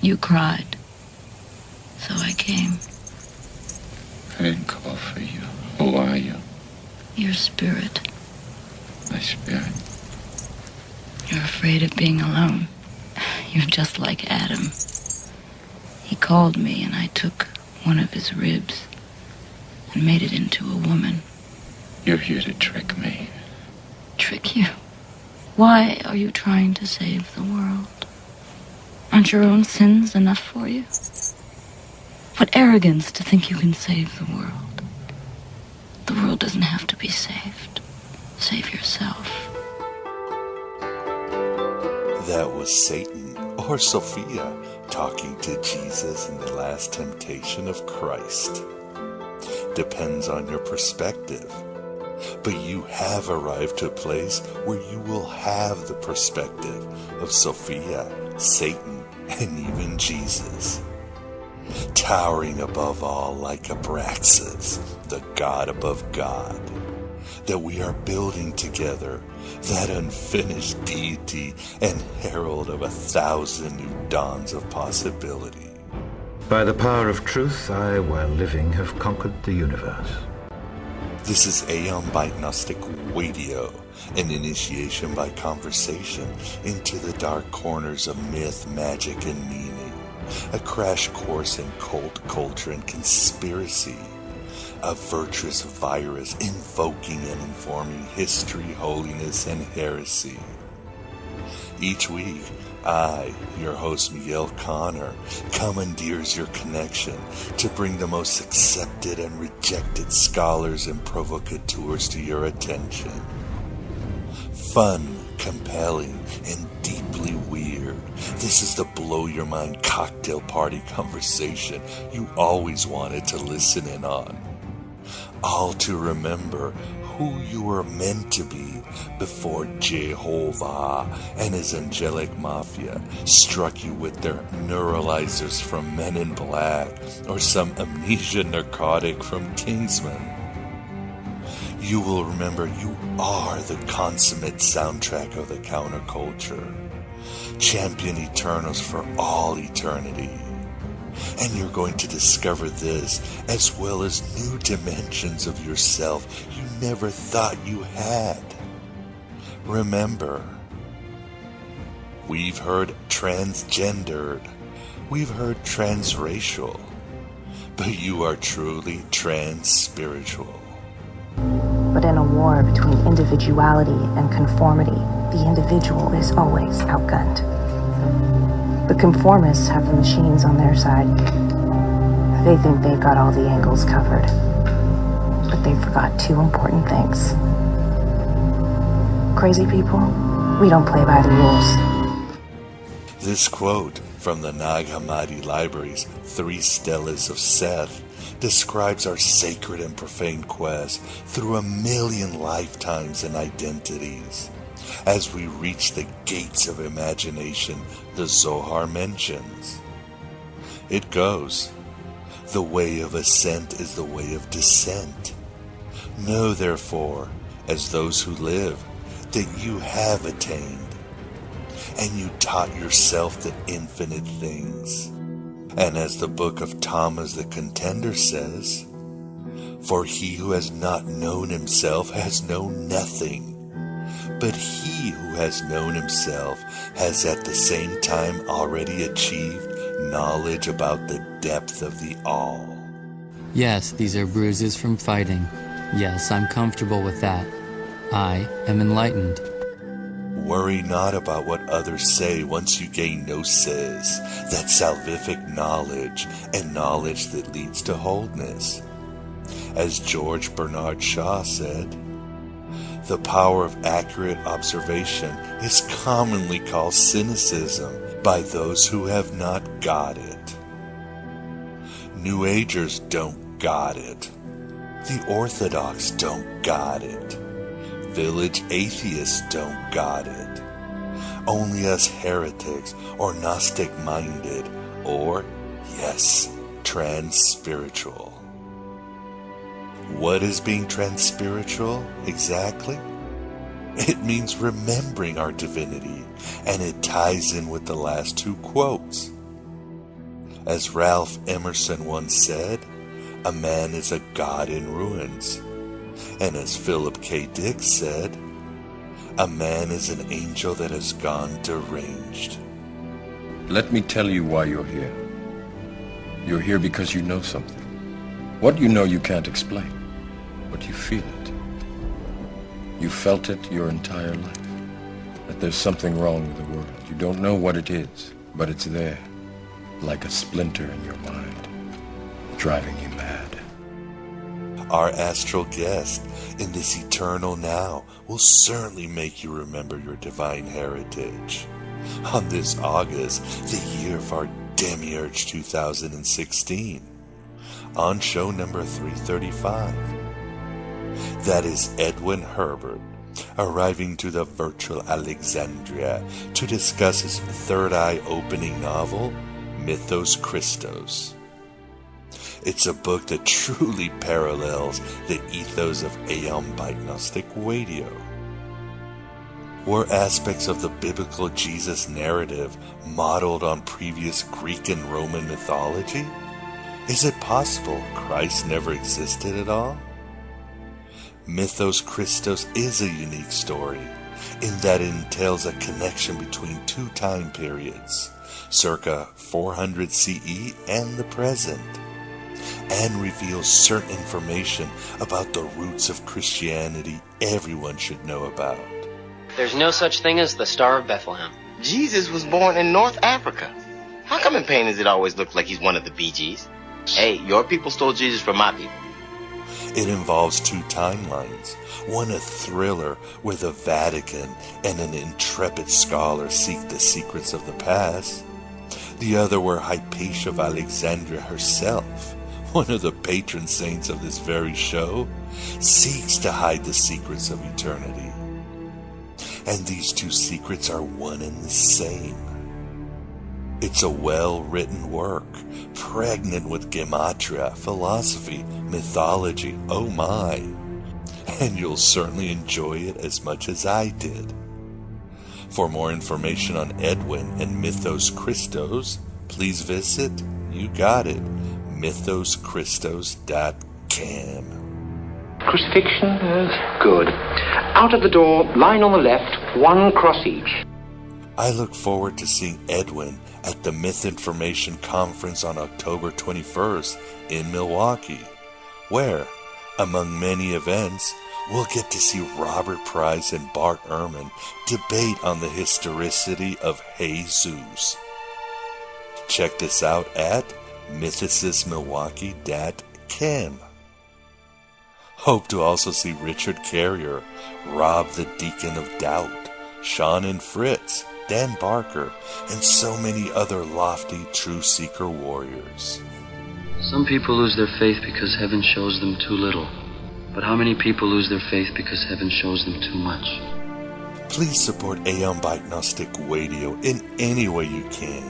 You cried. So I came. I didn't call for you. Who are you? Your spirit. My spirit. You're afraid of being alone. You're just like Adam. He called me and I took one of his ribs and made it into a woman. You're here to trick me. Trick you? Why are you trying to save the world? Aren't your own sins enough for you? What arrogance to think you can save the world. The world doesn't have to be saved. Save yourself. That was Satan, or Sophia, talking to Jesus in the last temptation of Christ. Depends on your perspective. But you have arrived to a place where you will have the perspective of Sophia, Satan, and even Jesus. Towering above all like Abraxas, the God above God, that we are building together, that unfinished deity and herald of 1,000 new dawns of possibility. By the power of truth, I, while living, have conquered the universe. This is Aeon by Gnostic Radio, an initiation by conversation into the dark corners of myth, magic, and meaning. A crash course in cult culture and conspiracy. A virtuous virus invoking and informing history, holiness, and heresy. Each week, I, your host Miguel Connor, commandeers your connection to bring the most accepted and rejected scholars and provocateurs to your attention. Fun, compelling, and deeply weird. This is the blow-your-mind cocktail party conversation you always wanted to listen in on. All to remember who you were meant to be before Jehovah and his angelic mafia struck you with their neuralizers from Men in Black or some amnesia narcotic from Kingsman. You will remember you are the consummate soundtrack of the counterculture. Champion Eternals for all eternity. And you're going to discover this, as well as new dimensions of yourself you never thought you had. Remember, we've heard transgendered, we've heard transracial, but you are truly trans-spiritual. But in a war between individuality and conformity, the individual is always outgunned. The conformists have the machines on their side. They think they've got all the angles covered. But they forgot two important things. Crazy people, we don't play by the rules. This quote from the Nag Hammadi Library's 3 Stelas of Seth describes our sacred and profane quest through 1,000,000 lifetimes and identities. As we reach the gates of imagination the Zohar mentions. It goes, the way of ascent is the way of descent. Know therefore, as those who live, that you have attained, and you taught yourself the infinite things. And as the book of Thomas the Contender says, for he who has not known himself has known nothing. But he who has known himself has at the same time already achieved knowledge about the depth of the all. Yes, these are bruises from fighting. Yes, I'm comfortable with that. I am enlightened. Worry not about what others say once you gain gnosis, that salvific knowledge, and knowledge that leads to wholeness. As George Bernard Shaw said, the power of accurate observation is commonly called cynicism by those who have not got it. New Agers don't got it. The Orthodox don't got it. Village atheists don't got it. Only us heretics or Gnostic-minded or, yes, trans-spiritual. What is being trans-spiritual exactly? It means remembering our divinity, and it ties in with the last 2 quotes. As Ralph Emerson once said, a man is a god in ruins. And as Philip K. Dick said, a man is an angel that has gone deranged. Let me tell you why you're here. You're here because you know something. What you know you can't explain, but you feel it. You felt it your entire life, that there's something wrong with the world. You don't know what it is, but it's there, like a splinter in your mind, driving you mad. Our astral guest in this eternal now will certainly make you remember your divine heritage. On this August, the year of our Demiurge 2016, on show number 335. That is Edwin Herbert, arriving to the virtual Alexandria to discuss his third eye opening novel, Mythos Christos. It's a book that truly parallels the ethos of Aeon Byte Gnostic Radio. Were aspects of the biblical Jesus narrative modeled on previous Greek and Roman mythology? Is it possible Christ never existed at all? Mythos Christos is a unique story in that it entails a connection between two time periods, circa 400 CE and the present, and reveals certain information about the roots of Christianity everyone should know about. There's no such thing as the Star of Bethlehem. Jesus was born in North Africa. How come in paintings it always looks like he's one of the Bee Gees? Hey, your people stole Jesus from my people. It involves two timelines, one a thriller where the Vatican and an intrepid scholar seek the secrets of the past, the other where Hypatia of Alexandria herself, one of the patron saints of this very show, seeks to hide the secrets of eternity. And these two secrets are one and the same. It's a well-written work, pregnant with Gematria, philosophy, mythology, oh my. And you'll certainly enjoy it as much as I did. For more information on Edwin and Mythos Christos, please visit, you got it, mythoschristos.com. Crucifixion? Good. Out of the door, line on the left, one cross each. I look forward to seeing Edwin at the Myth Information Conference on October 21st in Milwaukee, where, among many events, we'll get to see Robert Price and Bart Ehrman debate on the historicity of Jesus. Check this out at mythicistmilwaukee.com. Hope to also see Richard Carrier, Rob the Deacon of Doubt, Sean and Fritz, Dan Barker, and so many other lofty truth seeker warriors. Some people lose their faith because heaven shows them too little. But how many people lose their faith because heaven shows them too much? Please support Aeon Byte Gnostic Radio in any way you can.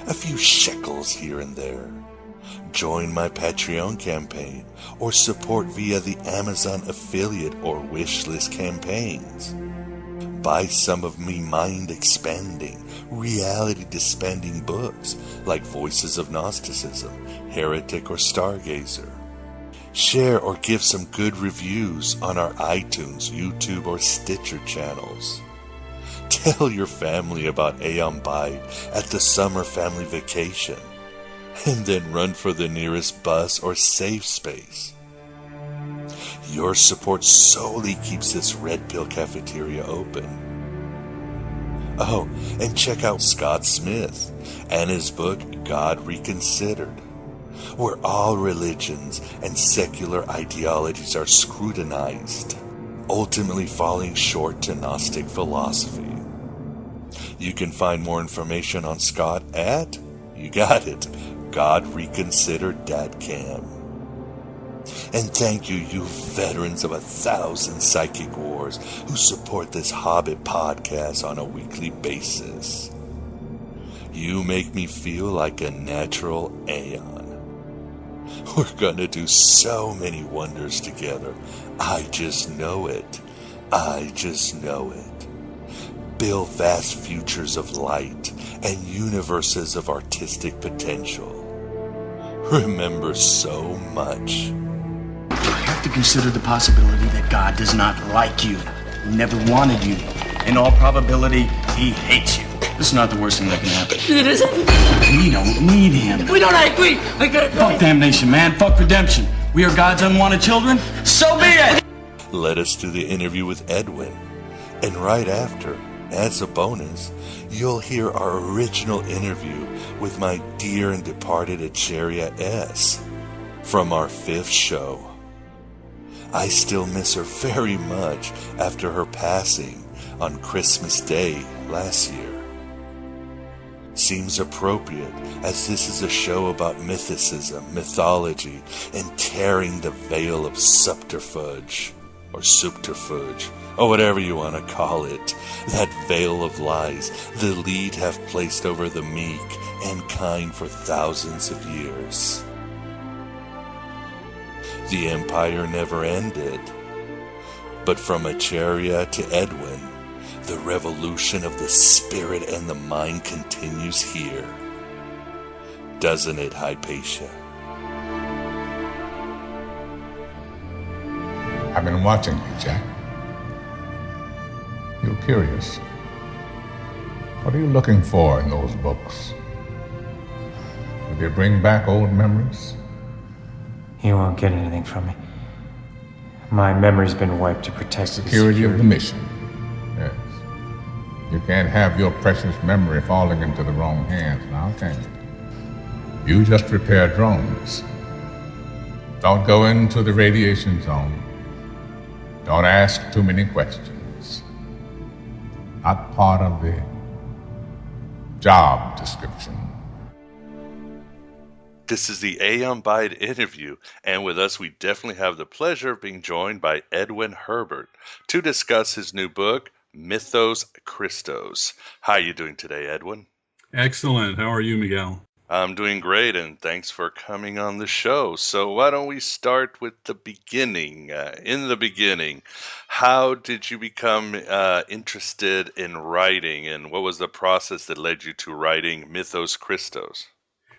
A few shekels here and there. Join my Patreon campaign or support via the Amazon affiliate or wishlist campaigns. Buy some of me mind-expanding, reality-dispending books like Voices of Gnosticism, Heretic, or Stargazer. Share or give some good reviews on our iTunes, YouTube, or Stitcher channels. Tell your family about Aeon Byte at the summer family vacation, and then run for the nearest bus or safe space. Your support solely keeps this Red Pill cafeteria open. Oh, and check out Scott Smith and his book, God Reconsidered, where all religions and secular ideologies are scrutinized, ultimately falling short to Gnostic philosophy. You can find more information on Scott at, you got it, godreconsidered.com. And thank you, you veterans of 1,000 psychic wars who support this Hobbit podcast on a weekly basis. You make me feel like a natural Aeon. We're gonna do so many wonders together. I just know it. I just know it. Build vast futures of light and universes of artistic potential. Remember so much. You have to consider the possibility that God does not like you. He never wanted you. In all probability, he hates you. This is not the worst thing that can happen. It isn't. We don't need him. We don't agree. Fuck damnation, man. Fuck redemption. We are God's unwanted children. So be it! Let us do the interview with Edwin. And right after, as a bonus, you'll hear our original interview with my dear and departed Acharya S from our 5th show. I still miss her very much after her passing on Christmas Day last year. Seems appropriate, as this is a show about mythicism, mythology, and tearing the veil of subterfuge, or whatever you want to call it, that veil of lies the elite have placed over the meek and kind for thousands of years. The empire never ended, but from Acharya to Edwin, the revolution of the spirit and the mind continues here. Doesn't it, Hypatia? I've been watching you, Jack. You're curious. What are you looking for in those books? Will they bring back old memories? You won't get anything from me. My memory's been wiped to protect the security of the mission. Yes. You can't have your precious memory falling into the wrong hands now, can you? You just repair drones. Don't go into the radiation zone. Don't ask too many questions. Not part of the job description. This is the Aeon Byte interview, and with us we definitely have the pleasure of being joined by Edwin Herbert to discuss his new book, Mythos Christos. How are you doing today, Edwin? Excellent. How are you, Miguel? I'm doing great, and thanks for coming on the show. So why don't we start with the beginning? In the beginning, how did you become interested in writing, and what was the process that led you to writing Mythos Christos?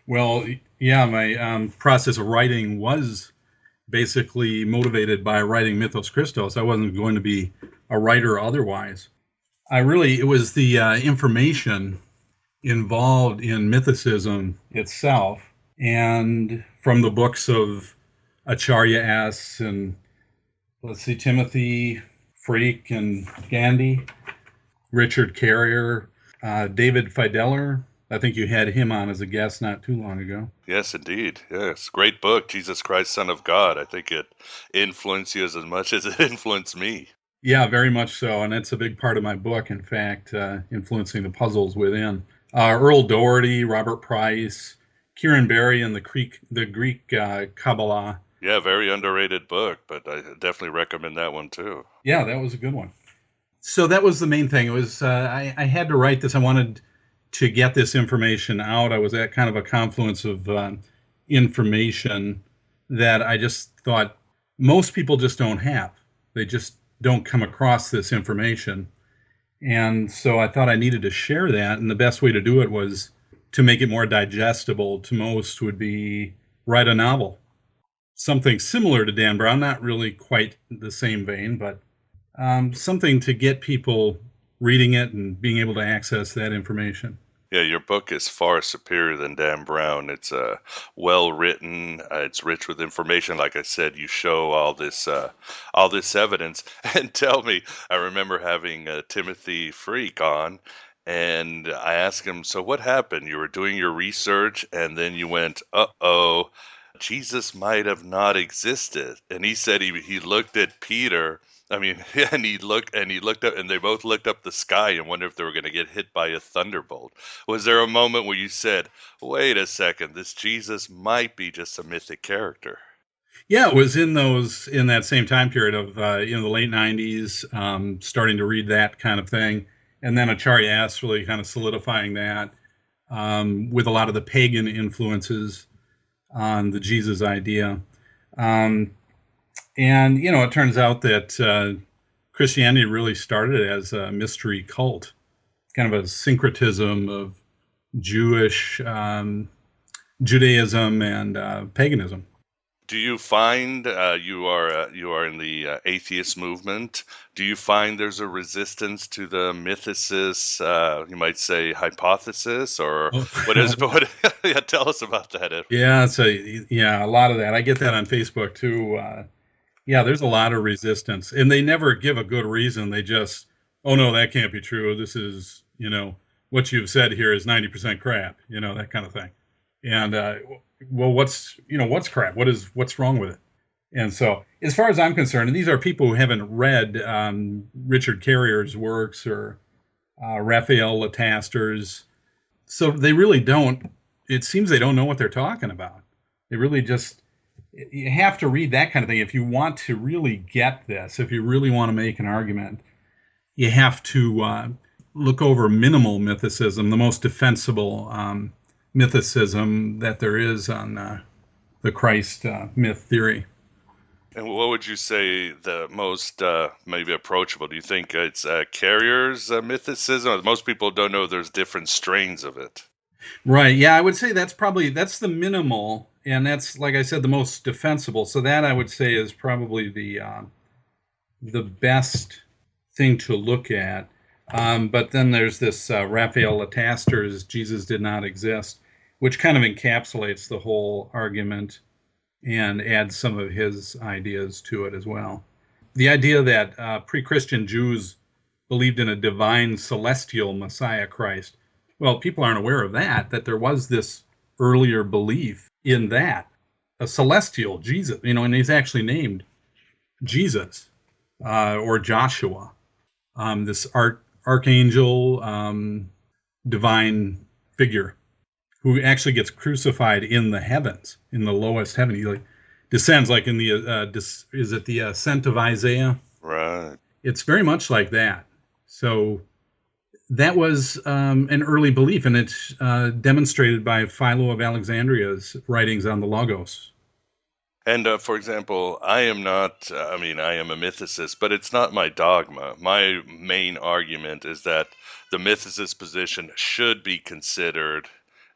Well, yeah, my process of writing was basically motivated by writing Mythos Christos. I wasn't going to be a writer otherwise. It was the information involved in mythicism itself, and from the books of Acharya S and Timothy Freke and Gandhi, Richard Carrier, David Fideler. I think you had him on as a guest not too long ago. Yes, indeed. Yes, great book, Jesus Christ, Son of God. I think it influenced you as much as it influenced me. Yeah, very much so, and it's a big part of my book, in fact, influencing the puzzles within. Earl Doherty, Robert Price, Kieran Berry, and the Greek Kabbalah. Yeah, very underrated book, but I definitely recommend that one too. Yeah, that was a good one. So that was the main thing. It was I had to write this. I wanted to get this information out. I was at kind of a confluence of information that I just thought most people just don't have. They just don't come across this information. And so I thought I needed to share that, and the best way to do it was to make it more digestible to most would be write a novel. Something similar to Dan Brown, not really quite the same vein, but something to get people reading it and being able to access that information. Yeah, your book is far superior than Dan Brown. It's well written. It's rich with information. Like I said, you show all this evidence. And tell me, I remember having Timothy Freke on, and I asked him, so what happened? You were doing your research, and then you went, uh-oh, Jesus might have not existed. And he said he looked at Peter. And he looked up, and they both looked up the sky and wondered if they were going to get hit by a thunderbolt. Was there a moment where you said, wait a second, this Jesus might be just a mythic character? Yeah, it was in that same time period of the late 90s, starting to read that kind of thing. And then Acharya S really kind of solidifying that with a lot of the pagan influences on the Jesus idea. And, it turns out that Christianity really started as a mystery cult, kind of a syncretism of Jewish, Judaism, and paganism. Do you find you are in the atheist movement? Do you find there's a resistance to the mythicist, you might say, hypothesis, or what is? What? Yeah, tell us about that, Edwin. Yeah, so yeah, a lot of that. I get that on Facebook too. Yeah, there's a lot of resistance, and they never give a good reason. They just, oh no, that can't be true. This is, what you've said here is 90% crap. That kind of thing. And well, what's crap? What's wrong with it? And so, as far as I'm concerned, and these are people who haven't read Richard Carrier's works or Raphael Lataster's, so they really don't. It seems they don't know what they're talking about. They really just. You have to read that kind of thing if you want to really get this. If you really want to make an argument, you have to look over minimal mythicism, the most defensible mythicism that there is on the Christ myth theory. And what would you say the most maybe approachable? Do you think it's Carrier's mythicism? Most people don't know there's different strains of it. Right. Yeah, I would say that's the minimal, and that's, like I said, the most defensible. So that I would say is probably the best thing to look at. But then there's this Raphael Lataster's Jesus Did Not Exist, which kind of encapsulates the whole argument and adds some of his ideas to it as well. The idea that pre-Christian Jews believed in a divine celestial Messiah Christ. Well, people aren't aware of that there was this earlier belief in that, a celestial Jesus, and he's actually named Jesus or Joshua, this archangel, divine figure who actually gets crucified in the heavens, in the lowest heaven. He descends like in the, is it the ascent of Isaiah? Right. It's very much like that. So that was an early belief, and it's demonstrated by Philo of Alexandria's writings on the Logos. And for example, I am not, I am a mythicist, but it's not my dogma. My main argument is that the mythicist position should be considered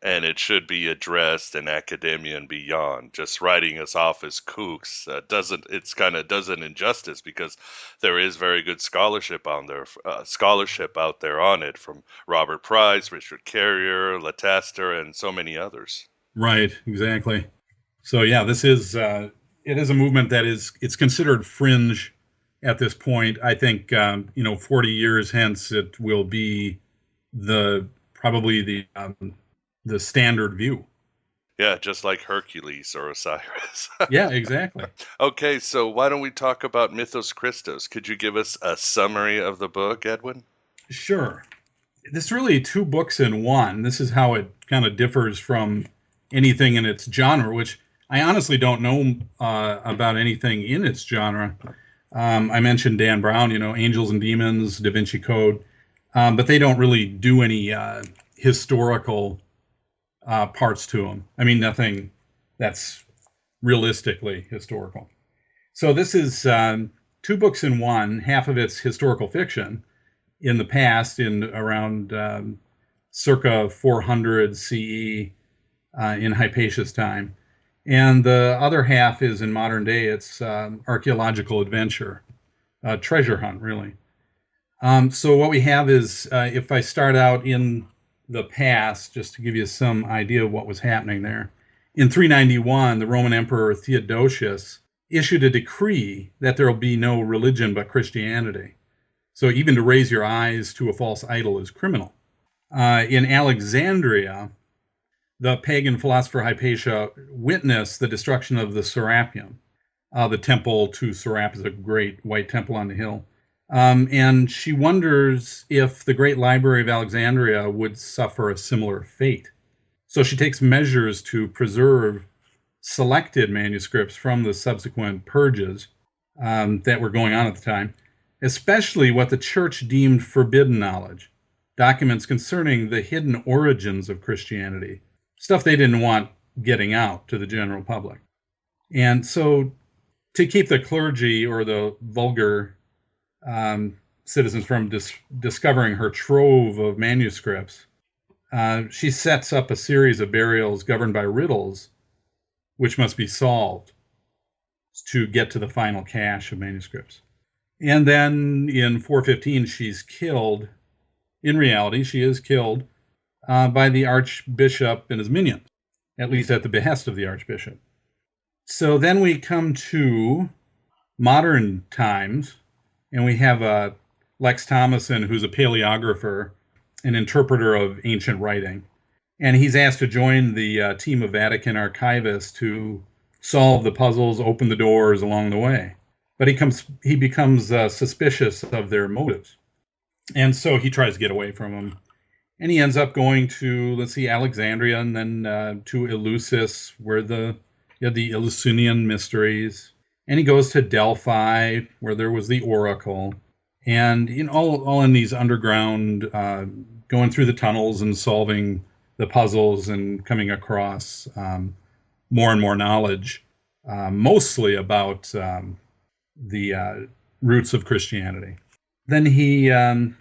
and it should be addressed in academia and beyond. Just writing us off as kooks does an injustice, because there is very good scholarship out there on it, from Robert Price, Richard Carrier, Lataster, and so many others. Right, exactly. So yeah, this is it is a movement that it's considered fringe at this point. I think 40 years hence it will be probably the standard view. Yeah, just like Hercules or Osiris. Yeah, exactly. Okay, so why don't we talk about Mythos Christos? Could you give us a summary of the book, Edwin? Sure. This is really 2 books in one. This is how it kind of differs from anything in its genre, which I honestly don't know about anything in its genre. I mentioned Dan Brown, Angels and Demons, Da Vinci Code, but they don't really do any historical parts to them. Nothing that's realistically historical. So this is 2 books in one. Half of it's historical fiction in the past, in around circa 400 CE in Hypatia's time. And the other half is in modern day. It's archaeological adventure, treasure hunt, really. So what we have is, if I start out in the past, just to give you some idea of what was happening there. In 391, the Roman Emperor Theodosius issued a decree that there will be no religion but Christianity. So even to raise your eyes to a false idol is criminal. In Alexandria, the pagan philosopher Hypatia witnessed the destruction of the Serapeum. The temple to Serapis, a great white temple on the hill. And she wonders if the great Library of Alexandria would suffer a similar fate. So she takes measures to preserve selected manuscripts from the subsequent purges that were going on at the time, especially what the church deemed forbidden knowledge, documents concerning the hidden origins of Christianity, stuff they didn't want getting out to the general public. And so to keep the clergy or the vulgar citizens from discovering her trove of manuscripts, she sets up a series of burials governed by riddles, which must be solved to get to the final cache of manuscripts. And then in 415, she's killed. In reality, she is killed by the archbishop and his minions, at least at the behest of the archbishop. So then we come to modern times, and we have Lex Thomason, who's a paleographer, an interpreter of ancient writing. And he's asked to join the team of Vatican archivists to solve the puzzles, open the doors along the way. But he becomes suspicious of their motives. And so he tries to get away from them. And he ends up going to, Alexandria, and then to Eleusis, where the Eleusinian mysteries. And he goes to Delphi, where there was the Oracle. And all in these underground, going through the tunnels and solving the puzzles and coming across more and more knowledge, mostly about the roots of Christianity. Then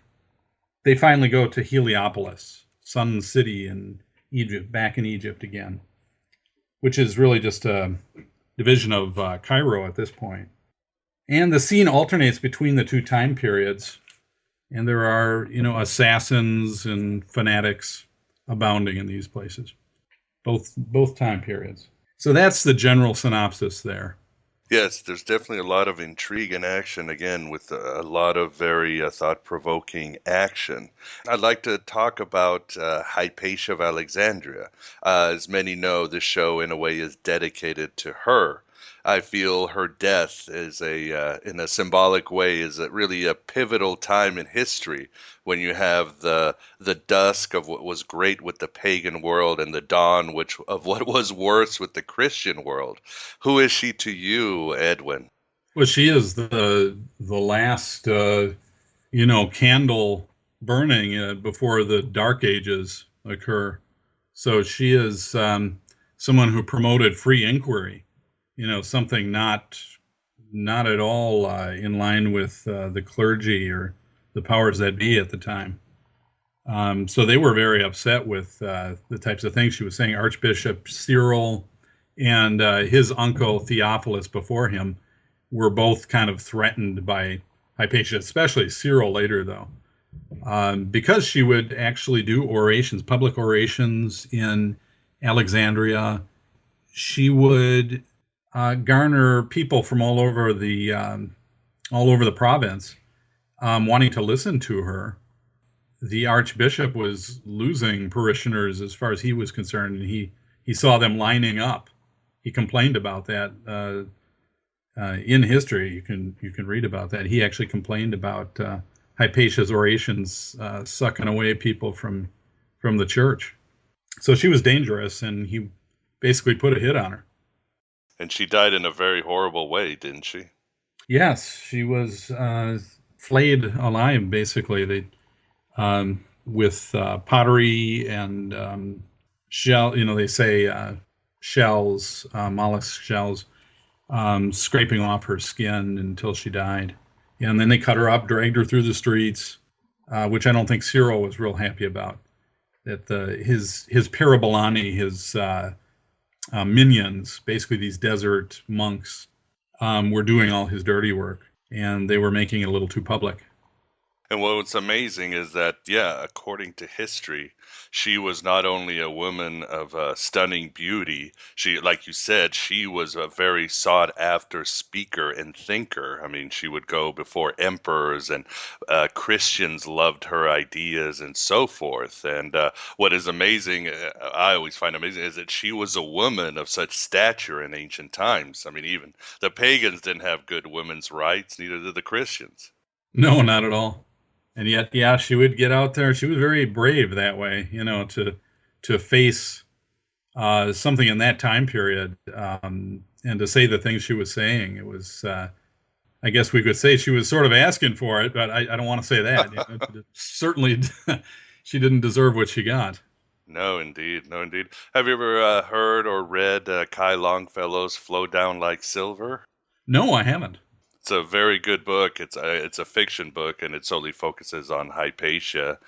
they finally go to Heliopolis, Sun City in Egypt, back in Egypt again, which is really just a division of Cairo at this point. And the scene alternates between the two time periods, and there are, assassins and fanatics abounding in these places, both time periods. So that's the general synopsis there. Yes, there's definitely a lot of intrigue and action, again, with a lot of very thought-provoking action. I'd like to talk about Hypatia of Alexandria. As many know, this show, in a way, is dedicated to her. I feel her death is in a symbolic way, is really a pivotal time in history when you have the dusk of what was great with the pagan world and the dawn of what was worse with the Christian world. Who is she to you, Edwin? Well, she is the last, candle burning before the Dark Ages occur. So she is someone who promoted free inquiry. Something not at all in line with the clergy or the powers that be at the time. So they were very upset with the types of things she was saying. Archbishop Cyril and his uncle Theophilus before him were both kind of threatened by Hypatia, especially Cyril later, though, because she would actually do orations, public orations in Alexandria. She would garner people from all over the province wanting to listen to her. The archbishop was losing parishioners as far as he was concerned, and he saw them lining up. He complained about that in history. You can read about that. He actually complained about Hypatia's orations sucking away people from the church. So she was dangerous, and he basically put a hit on her. And she died in a very horrible way, didn't she? Yes, she was flayed alive, basically. With pottery and shell. They say shells, mollusk shells, scraping off her skin until she died. And then they cut her up, dragged her through the streets, which I don't think Cyril was real happy about. That his parabolani, his minions, basically these desert monks, were doing all his dirty work, and they were making it a little too public. And what's amazing is that, according to history, she was not only a woman of stunning beauty. She, like you said, she was a very sought-after speaker and thinker. I mean, she would go before emperors, and Christians loved her ideas and so forth. And what is amazing, I always find amazing, is that she was a woman of such stature in ancient times. I mean, even the pagans didn't have good women's rights, neither did the Christians. No, not at all. And yet, she would get out there. She was very brave that way, to face something in that time period, and to say the things she was saying. It was, I guess we could say she was sort of asking for it, but I don't want to say that. Certainly, she didn't deserve what she got. No, indeed. Have you ever heard or read Kai Longfellow's Flow Down Like Silver? No, I haven't. It's a very good book. It's a fiction book, and it solely focuses on Hypatia.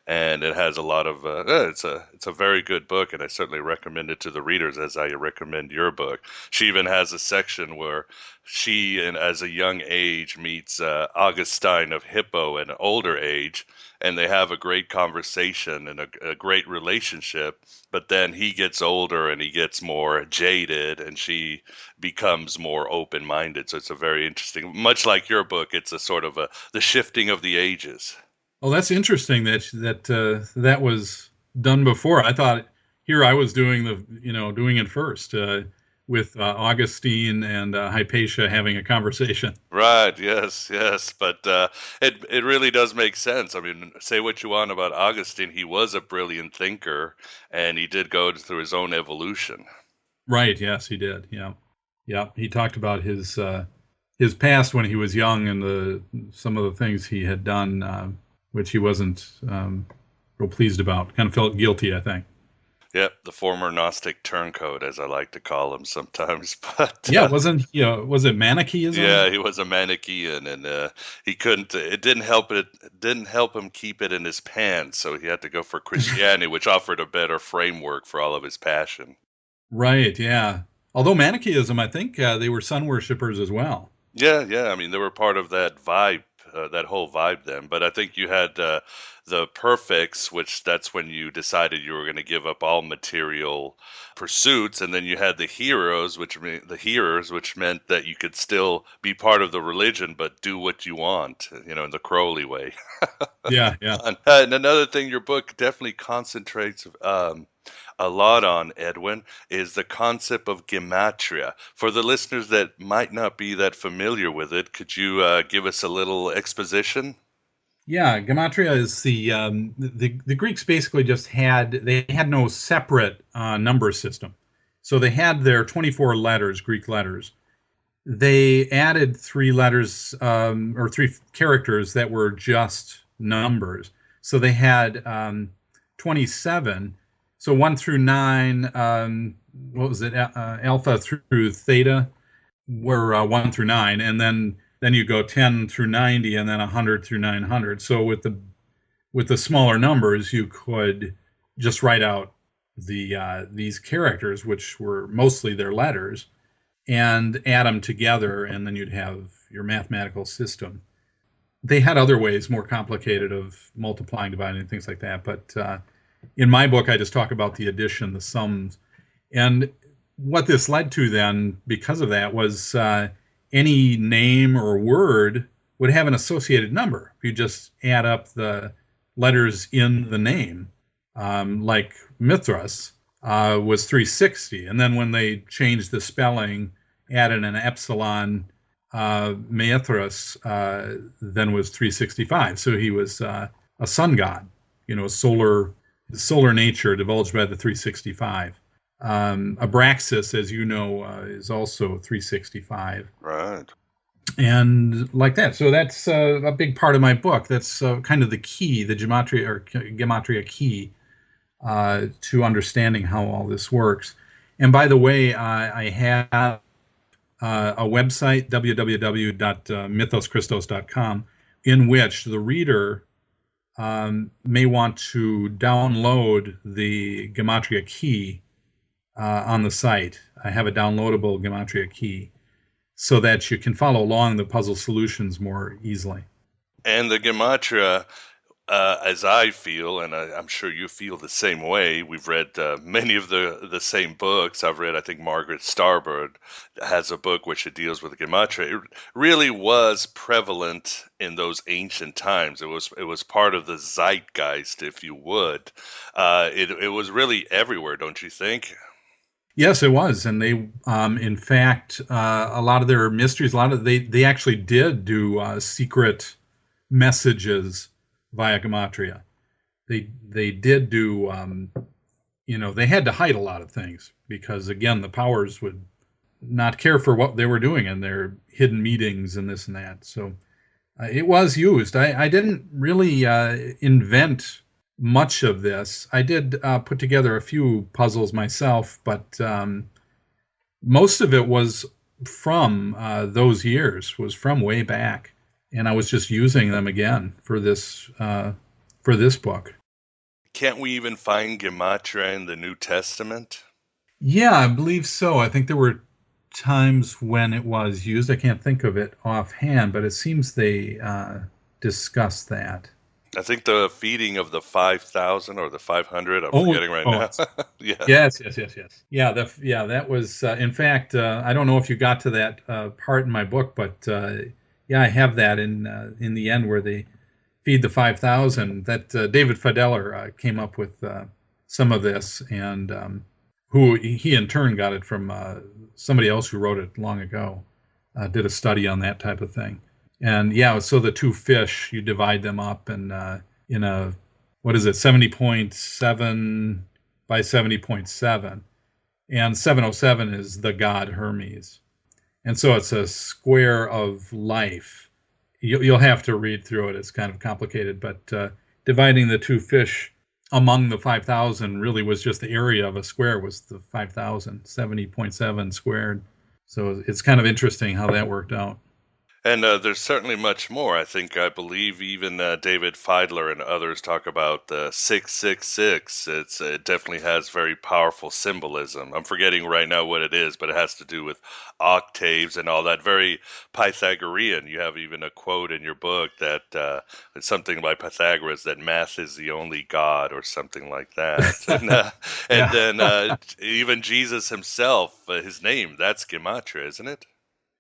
and it has a lot of it's a very good book, and I certainly recommend it to the readers as I recommend your book. She even has a section where she, and as a young age, meets Augustine of Hippo at an older age, and they have a great conversation and a great relationship. But then he gets older and he gets more jaded, and she becomes more open-minded. So it's a very interesting, much like your book, it's a sort of the shifting of the ages. Oh, that's interesting that was done before. I thought here I was doing doing it first with Augustine and Hypatia having a conversation. Right. Yes. Yes. But it really does make sense. I mean, say what you want about Augustine, he was a brilliant thinker, and he did go through his own evolution. Right. Yes, he did. Yeah. Yeah. He talked about his past when he was young and some of the things he had done, which he wasn't real pleased about. Kind of felt guilty, I think. Yep, the former Gnostic turncoat, as I like to call him sometimes. But yeah, was it Manichaeism? Yeah, he was a Manichaean, and he couldn't. It didn't help him keep it in his pants, so he had to go for Christianity, which offered a better framework for all of his passion. Right. Yeah. Although Manichaeism, I think they were sun worshippers as well. Yeah, yeah. I mean, they were part of that vibe, that whole vibe then. But I think you had the perfects, which that's when you decided you were going to give up all material pursuits, and then you had the heroes, which meant that you could still be part of the religion but do what you want, in the Crowley way. Yeah, yeah. And another thing, your book definitely concentrates a lot on, Edwin, is the concept of Gematria. For the listeners that might not be that familiar with it, could you give us a little exposition? Yeah, Gematria is the Greeks basically they had no separate number system. So they had their 24 letters, Greek letters. They added 3 letters or 3 characters that were just numbers. So they had 27. So 1 through 9, what was it? Alpha through theta were 1 through 9, and then you go 10 through 90, and then 100 through 900. So with the smaller numbers, you could just write out these characters, which were mostly their letters, and add them together, and then you'd have your mathematical system. They had other ways, more complicated, of multiplying, dividing, and things like that. But in my book, I just talk about the addition, the sums. And what this led to then, because of that, was any name or word would have an associated number. If you just add up the letters in the name, like Mythos was 360. And then when they changed the spelling, added an epsilon, Mythos then was 365. So he was a sun god, solar nature divulged by the 365. Abraxas, as you know, is also 365. Right. And like that. So that's a big part of my book. That's kind of the key, the Gematria key to understanding how all this works. And by the way, I have a website, www.mythoschristos.com, in which the reader may want to download the Gematria key on the site. I have a downloadable Gematria key so that you can follow along the puzzle solutions more easily. And the Gematria, as I feel, and I'm sure you feel the same way, we've read many of the same books. I've read, I think Margaret Starbird has a book which it deals with the Gematria. It really was prevalent in those ancient times. It was part of the zeitgeist, if you would. It was really everywhere, don't you think? Yes, it was, and they, in fact, a lot of their mysteries, they actually did do secret messages via Gematria. They did do, they had to hide a lot of things because, again, the powers would not care for what they were doing in their hidden meetings and this and that. So it was used. I didn't really invent much of this. I did put together a few puzzles myself, but most of it was from those years, was from way back. And I was just using them again for this book. Can't we even find Gematria in the New Testament? Yeah, I believe so. I think there were times when it was used. I can't think of it offhand, but it seems they discuss that. I think the feeding of the 5,000 or the 500, I'm forgetting right now. Yeah. Yes. Yeah, that was, in fact, I don't know if you got to that part in my book, but yeah, I have that in the end where they feed the 5,000. That David Fideler came up with some of this, and who he in turn got it from somebody else who wrote it long ago, did a study on that type of thing. And yeah, so the two fish, you divide them up and in a, what is it, 70.7 by 70.7. And 707 is the god Hermes. And so it's a square of life. You'll have to read through it. It's kind of complicated, but dividing the two fish among the 5,000 really was just the area of a square was the 5,000, 70.7 squared. So it's kind of interesting how that worked out. And there's certainly much more. I believe even David Fiedler and others talk about the 666. It definitely has very powerful symbolism. I'm forgetting right now what it is, but it has to do with octaves and all that. Very Pythagorean. You have even a quote in your book that it's something by Pythagoras that math is the only god or something like that. And then even Jesus himself, his name, that's Gematria, isn't it?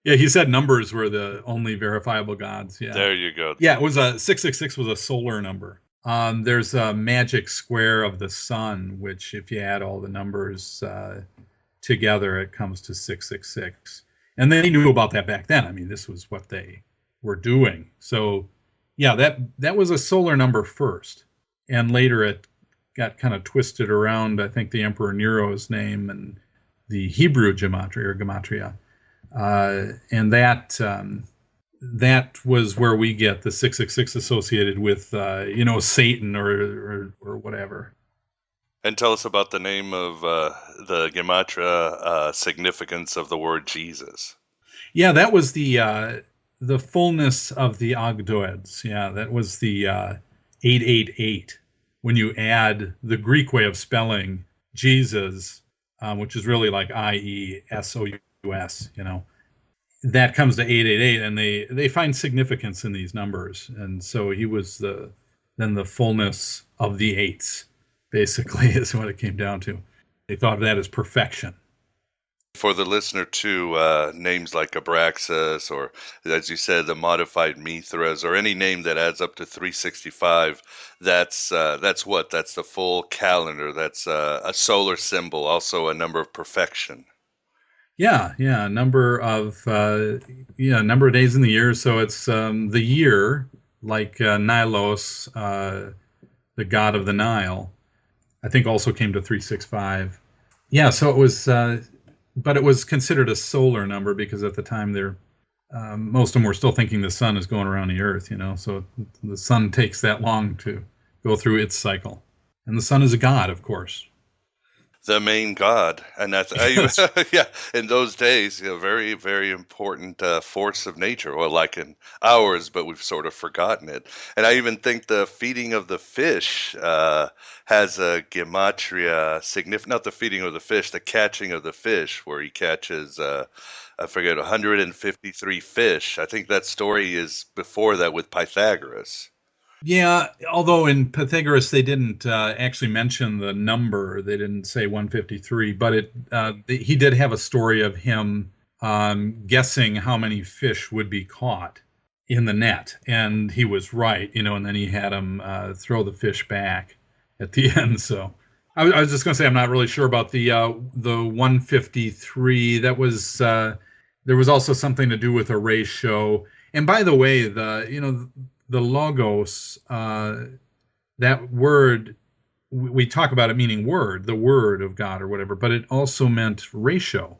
Yeah, he said numbers were the only verifiable gods. Yeah. There you go. Yeah, it was 666 was a solar number. There's a magic square of the sun, which if you add all the numbers together, it comes to 666. And they knew about that back then. I mean, this was what they were doing. So, yeah, that was a solar number first. And later it got kind of twisted around, I think, the Emperor Nero's name and the Hebrew gematria or gematria. And that was where we get the 666 associated with, Satan or whatever. And tell us about the name of the Gematria significance of the word Jesus. Yeah, that was the fullness of the Ogdoads. Yeah, that was the 888. When you add the Greek way of spelling Jesus, which is really like IESOUS, that comes to 888, and they find significance in these numbers. And so he was then the fullness of the eights, basically, is what it came down to. They thought of that as perfection. For the listener, too, names like Abraxas, or, as you said, the modified Mithras, or any name that adds up to 365, that's what? That's the full calendar. That's a solar symbol, also a number of perfection. Yeah, a number of days in the year. So it's the year, like Nilos, the god of the Nile, I think also came to 365. Yeah, so it was, but it was considered a solar number because at the time most of them were still thinking the sun is going around the earth, so the sun takes that long to go through its cycle. And the sun is a god, of course. The main god, and that's in those days, very, very important force of nature. Well, like in ours, but we've sort of forgotten it. And I even think the feeding of the fish has a gematria significant. Not the feeding of the fish, the catching of the fish, where he catches, I forget, 153 fish. I think that story is before that with Pythagoras. Yeah, although in Pythagoras they didn't actually mention the number. They didn't say 153, but he did have a story of him guessing how many fish would be caught in the net, and he was right, and then he had him throw the fish back at the end. So I was just going to say I'm not really sure about the 153. That was there was also something to do with a ratio. And by the way, the logos, that word, we talk about it meaning word, the word of God or whatever, but it also meant ratio.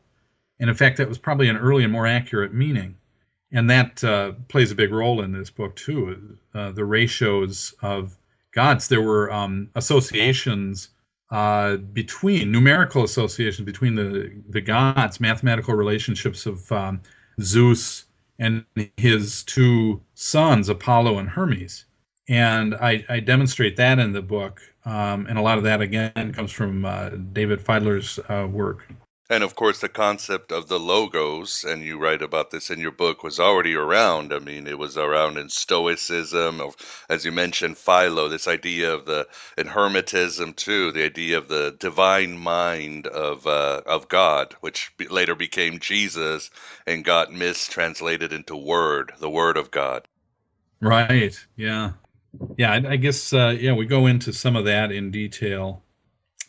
And in fact, that was probably an early and more accurate meaning. And that plays a big role in this book too, the ratios of gods. There were associations numerical associations between the gods, mathematical relationships of Zeus and his two sons, Apollo and Hermes. And I demonstrate that in the book. And a lot of that, again, comes from David Feidler's work. And of course, the concept of the logos, and you write about this in your book, was already around. I mean, it was around in Stoicism, or, as you mentioned, Philo, this idea of in Hermetism too, the idea of the divine mind of God, which later became Jesus and got mistranslated into Word, the Word of God. Right. Yeah. Yeah. I guess, we go into some of that in detail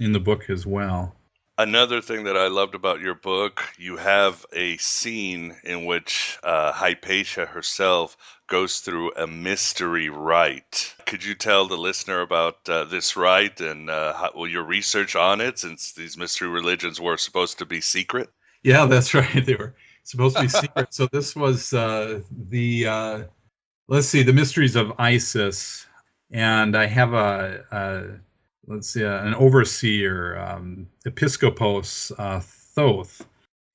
in the book as well. Another thing that I loved about your book, you have a scene in which Hypatia herself goes through a mystery rite. Could you tell the listener about this rite and your research on it, since these mystery religions were supposed to be secret? Yeah, that's right. They were supposed to be secret. So this was the Mysteries of Isis, and I have an overseer, Episcopos Thoth.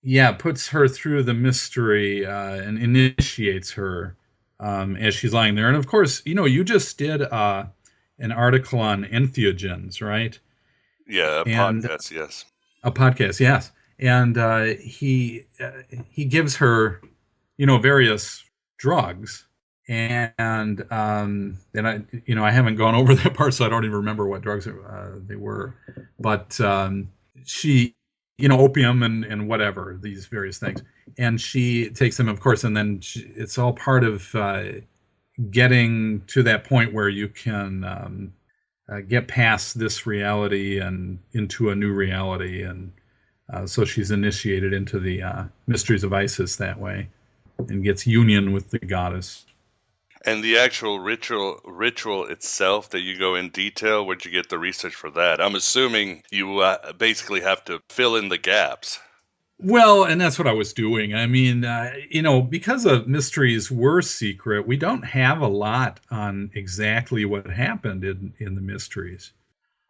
Yeah, puts her through the mystery and initiates her as she's lying there. And of course, you just did an article on entheogens, right? Yeah, podcast, yes. A podcast, yes. And he gives her, various drugs. And I haven't gone over that part, so I don't even remember what drugs they were. But she, opium and whatever, these various things. And she takes them, of course, and then it's all part of getting to that point where you can get past this reality and into a new reality. And so she's initiated into the mysteries of Isis that way and gets union with the goddess. And the actual ritual itself that you go in detail, where'd you get the research for that? I'm assuming you basically have to fill in the gaps. Well, and that's what I was doing. I mean, because the mysteries were secret, we don't have a lot on exactly what happened in the mysteries.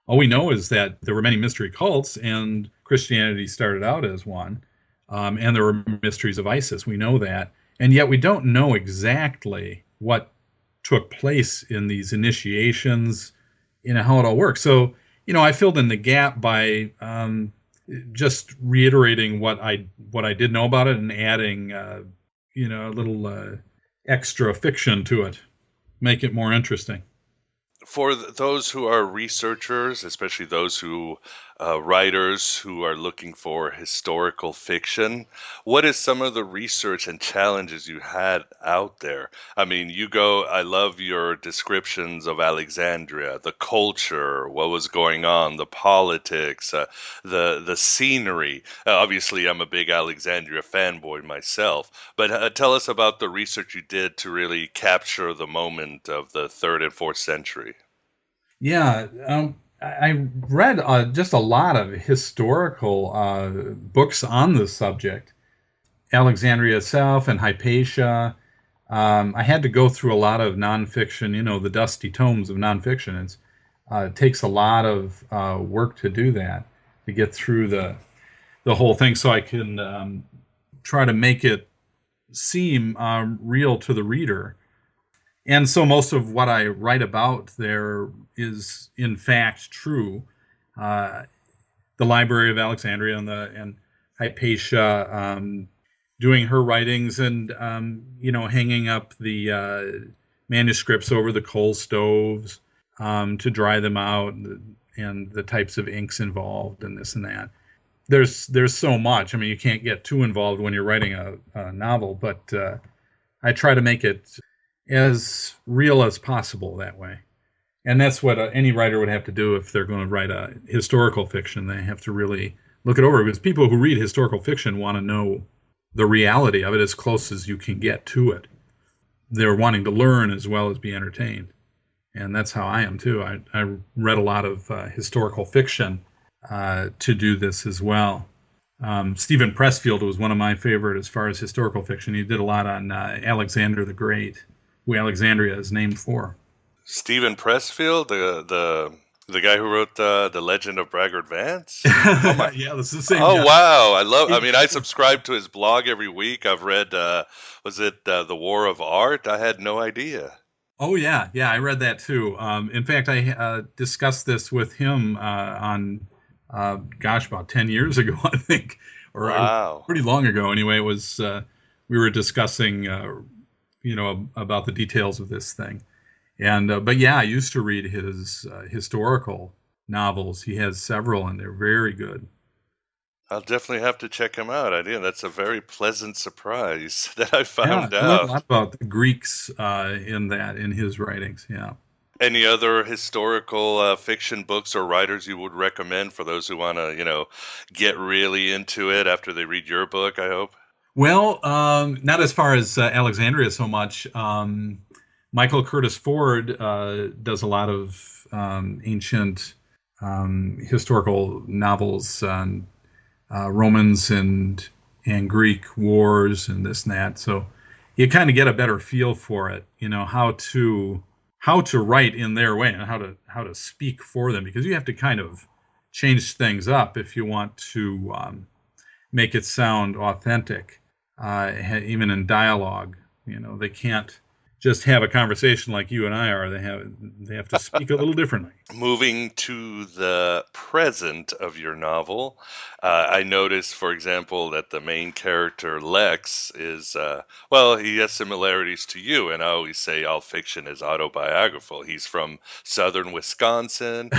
All we know is that there were many mystery cults, and Christianity started out as one, and there were mysteries of Isis. We know that. And yet we don't know exactly what took place in these initiations, how it all works. So, I filled in the gap by just reiterating what I did know about it and adding, a little extra fiction to it, make it more interesting. For those who are researchers, especially those who writers who are looking for historical fiction, what is some of the research and challenges you had out there? I mean, I love your descriptions of Alexandria, the culture, what was going on, the politics, the scenery. Obviously, I'm a big Alexandria fanboy myself, but tell us about the research you did to really capture the moment of the 3rd and 4th century. Yeah, I read just a lot of historical books on this subject. Alexandria itself and Hypatia. I had to go through a lot of nonfiction, the dusty tomes of nonfiction. It takes a lot of work to do that, to get through the whole thing, so I can try to make it seem real to the reader. And so most of what I write about there is, in fact, true. The Library of Alexandria and Hypatia, doing her writings and, hanging up the manuscripts over the coal stoves to dry them out, and the types of inks involved and this and that. There's so much. I mean, you can't get too involved when you're writing a novel, but I try to make it as real as possible that way. And that's what any writer would have to do if they're going to write a historical fiction. They have to really look it over, because people who read historical fiction want to know the reality of it as close as you can get to it. They're wanting to learn as well as be entertained. And that's how I am too. I read a lot of historical fiction to do this as well. Stephen Pressfield was one of my favorite as far as historical fiction. He did a lot on Alexander the Great, who Alexandria is named for. Stephen Pressfield, the guy who wrote the Legend of Braggart Vance? Yeah, this is the same guy. Wow. I subscribe to his blog every week. I've read, The War of Art? I had no idea. Oh yeah, yeah, I read that too. In fact, I discussed this with him on, gosh, about 10 years ago, I think, or Wow. pretty long ago. Anyway, it was we were discussing, about the details of this thing. And but yeah, I used to read his historical novels. He has several, and they're very good. I'll definitely have to check him out. I did. That's a very pleasant surprise that I Yeah, found I learned a out. lot about the Greeks in his writings. Yeah. Any other historical fiction books or writers you would recommend for those who want to, get really into it after they read your book, I hope? Well, not as far as Alexandria so much. Michael Curtis Ford does a lot of ancient historical novels on Romans and Greek wars and this and that. So you kind of get a better feel for it, how to write in their way and how to speak for them, because you have to kind of change things up if you want to make it sound authentic, even in dialogue. They can't just have a conversation like you and I are. They have to speak a little differently. Moving to the present of your novel, I noticed, for example, that the main character Lex is, he has similarities to you, and I always say all fiction is autobiographical. He's from southern Wisconsin,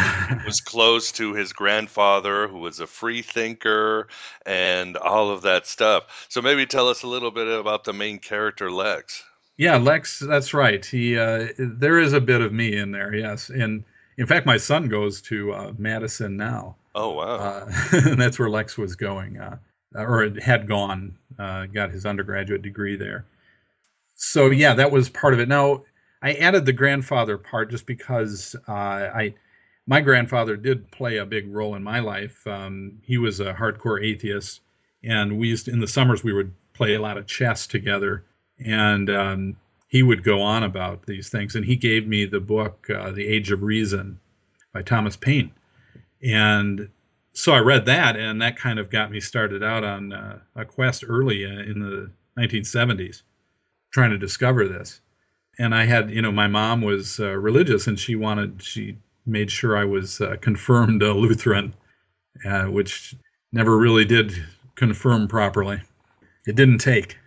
was close to his grandfather, who was a free thinker, and all of that stuff. So maybe tell us a little bit about the main character Lex. Yeah, Lex, that's right. There is a bit of me in there, yes. And in fact, my son goes to Madison now. Oh, wow. And that's where Lex was going, or had gone, got his undergraduate degree there. So yeah, that was part of it. Now, I added the grandfather part just because my grandfather did play a big role in my life. He was a hardcore atheist, and in the summers we would play a lot of chess together, and he would go on about these things. And he gave me the book The Age of Reason by Thomas Paine, and so I read that, and that kind of got me started out on a quest early in the 1970s, trying to discover this. And I had, my mom was religious, and she made sure I was confirmed Lutheran, which never really did confirm properly. It didn't take.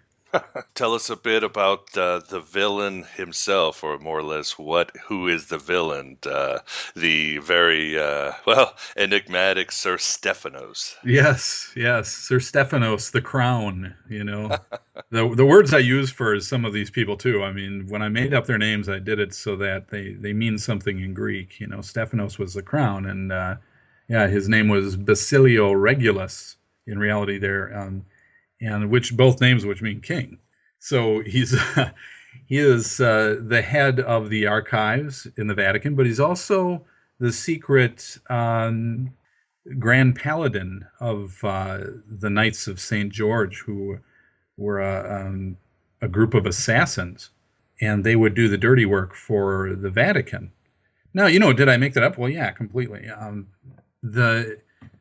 Tell us a bit about the villain himself, or more or less who is the villain? The very, enigmatic Sir Stephanos. Yes, Sir Stephanos, the crown, The words I use for some of these people, too. I mean, when I made up their names, I did it so that they mean something in Greek. Stephanos was the crown, and his name was Basilio Regulus, in reality there. And both names which mean king. So he is the head of the archives in the Vatican, but he's also the secret grand paladin of the Knights of St. George, who were a group of assassins, and they would do the dirty work for the Vatican. Now, did I make that up? Well, yeah, completely.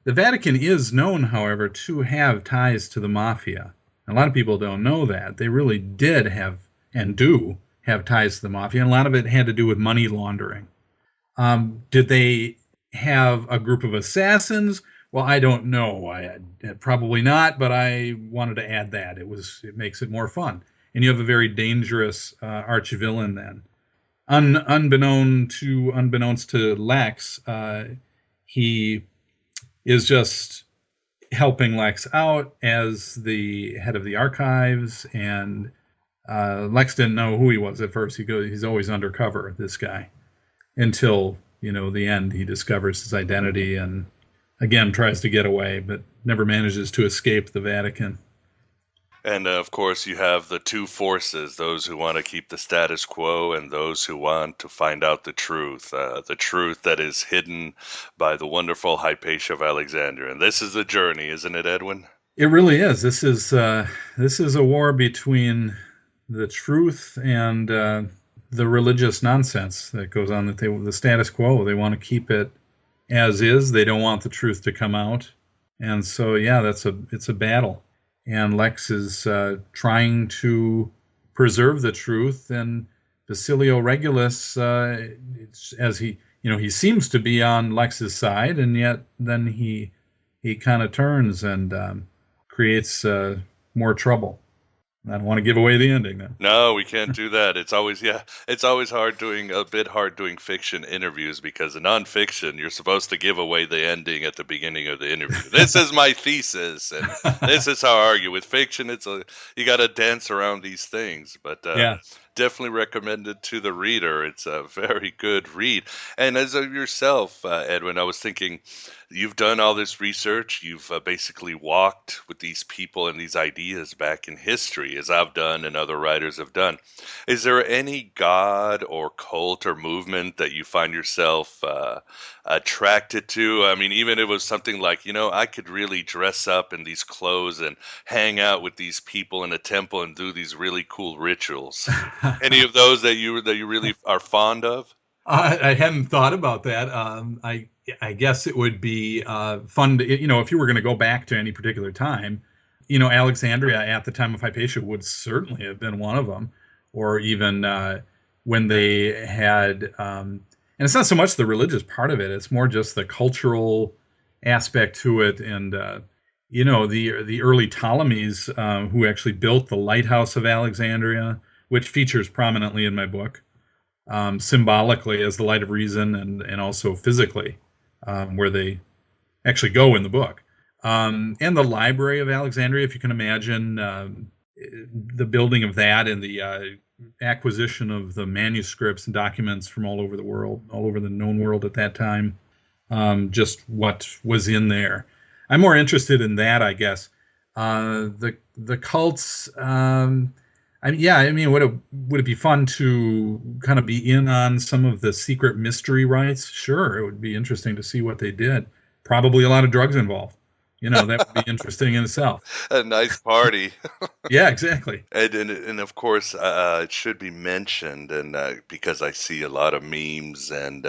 The Vatican is known, however, to have ties to the mafia. A lot of people don't know that. They really did have, and do have, ties to the mafia, and a lot of it had to do with money laundering. Did they have a group of assassins? Well, I don't know. Probably not, but I wanted to add that. It makes it more fun. And you have a very dangerous arch-villain then. Unbeknownst to Lex, he is just helping Lex out as the head of the archives, and Lex didn't know who he was at first. He's always undercover, this guy, until the end. He discovers his identity and again tries to get away, but never manages to escape the Vatican. And of course, you have the two forces: those who want to keep the status quo, and those who want to find out the truth that is hidden by the wonderful Hypatia of Alexandria. And this is the journey, isn't it, Edwin? It really is. This is a war between the truth and the religious nonsense that goes on. The status quo, they want to keep it as is. They don't want the truth to come out, and so it's a battle. And Lex is trying to preserve the truth, and Basilio Regulus, as he seems to be on Lex's side, and yet then he kind of turns and creates more trouble. I don't want to give away the ending then. No, we can't do that. It's always hard doing fiction interviews, because in nonfiction you're supposed to give away the ending at the beginning of the interview. This is my thesis, and this is how I argue. With fiction, you got to dance around these things. But definitely recommend it to the reader. It's a very good read. And as of yourself, Edwin, I was thinking, you've done all this research. You've basically walked with these people and these ideas back in history, as I've done and other writers have done. Is there any god or cult or movement that you find yourself attracted to? I mean, even if it was something like, I could really dress up in these clothes and hang out with these people in a temple and do these really cool rituals. Any of those that you really are fond of? I hadn't thought about that. I guess it would be fun to, if you were going to go back to any particular time, Alexandria at the time of Hypatia would certainly have been one of them, or even when they had, and it's not so much the religious part of it, it's more just the cultural aspect to it. And, the early Ptolemies who actually built the lighthouse of Alexandria, which features prominently in my book, symbolically as the light of reason and also physically, where they actually go in the book. And the Library of Alexandria, if you can imagine, the building of that and the acquisition of the manuscripts and documents from all over the world, all over the known world at that time, just what was in there. I'm more interested in that, I guess. The cults, would it be fun to kind of be in on some of the secret mystery rites? Sure, it would be interesting to see what they did. Probably a lot of drugs involved. That would be interesting in itself. A nice party. Yeah, exactly. And of course, it should be mentioned, and because I see a lot of memes and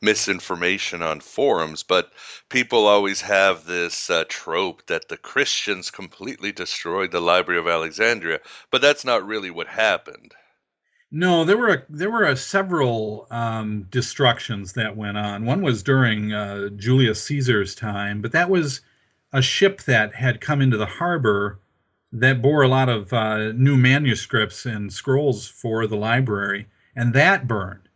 misinformation on forums, but people always have this trope that the Christians completely destroyed the Library of Alexandria, but that's not really what happened. No, there were several destructions that went on. One was during Julius Caesar's time, but that was a ship that had come into the harbor that bore a lot of new manuscripts and scrolls for the library, and that burned.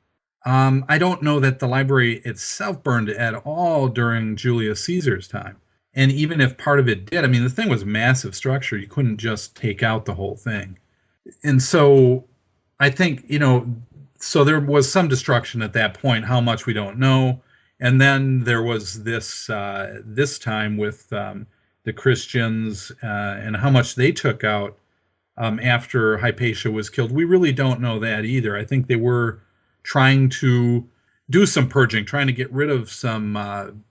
I don't know that the library itself burned at all during Julius Caesar's time. And even if part of it did, the thing was a massive structure. You couldn't just take out the whole thing. And so I think, so there was some destruction at that point. How much, we don't know. And then there was this time with the Christians and how much they took out after Hypatia was killed. We really don't know that either. I think they were trying to do some purging, trying to get rid of some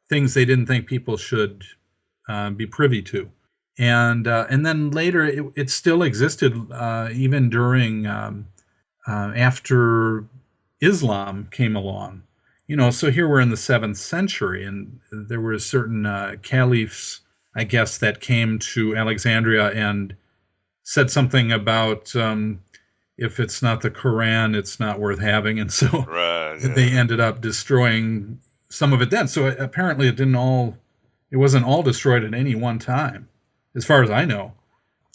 things they didn't think people should be privy to. And then later it still existed even during after Islam came along. So here we're in the 7th century, and there were certain caliphs, I guess, that came to Alexandria and said something about if it's not the Quran, it's not worth having. And so they ended up destroying some of it then. So apparently it wasn't all destroyed at any one time, as far as I know.